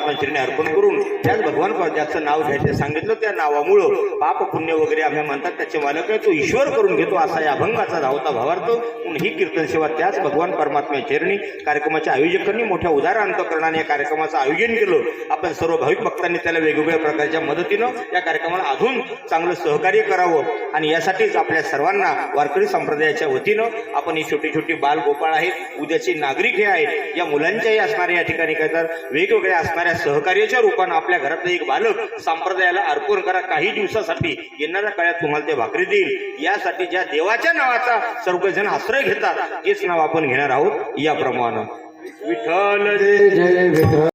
A: परमात्मा चरणी अर्पण करून त्याच भगवान ज्याचं नाव घ्यायचं सांगितलं त्या नावामुळं पाप पुण्य वगैरे आम्ही म्हणतात त्याचे मालक आहे तो ईश्वर करून घेतो असा या अभंगाचा धावता भावार्थ म्हणून ही कीर्तन सेवा त्याच भगवान परमात्मा चरणी कार्यक्रमाच्या आयोजकांनी मोठ्या उदार अंतकरणाने या कार्यक्रमाचं आयोजन केलं. आपण सर्व भाविक भक्तांनी त्याला वेगवेगळ्या प्रकारच्या मदतीनं या कार्यक्रमाला अजून चांगलं सहकार्य करावं आणि यासाठीच आपल्या सर्वांना वारकरी संप्रदायाच्या वतीनं आपण ही छोटी छोटी बाल गोपाळ आहेत उद्याचे नागरिक हे आहेत या मुलांच्याही असणाऱ्या या ठिकाणी काय तर वेगवेगळ्या असणाऱ्या सहकार्याच्या रूपानं आपल्या घरातलं एक बालक संप्रदायाला अर्पण करा. काही दिवसासाठी येणाऱ्या काळात तुम्हाला ते भाकरी देईल. यासाठी ज्या देवाच्या नावाचा सर्वजण आश्रय घेतात तेच नाव आपण घेणार आहोत. याप्रमाणे विठ्ठल
C: जय जय विठ्ठल.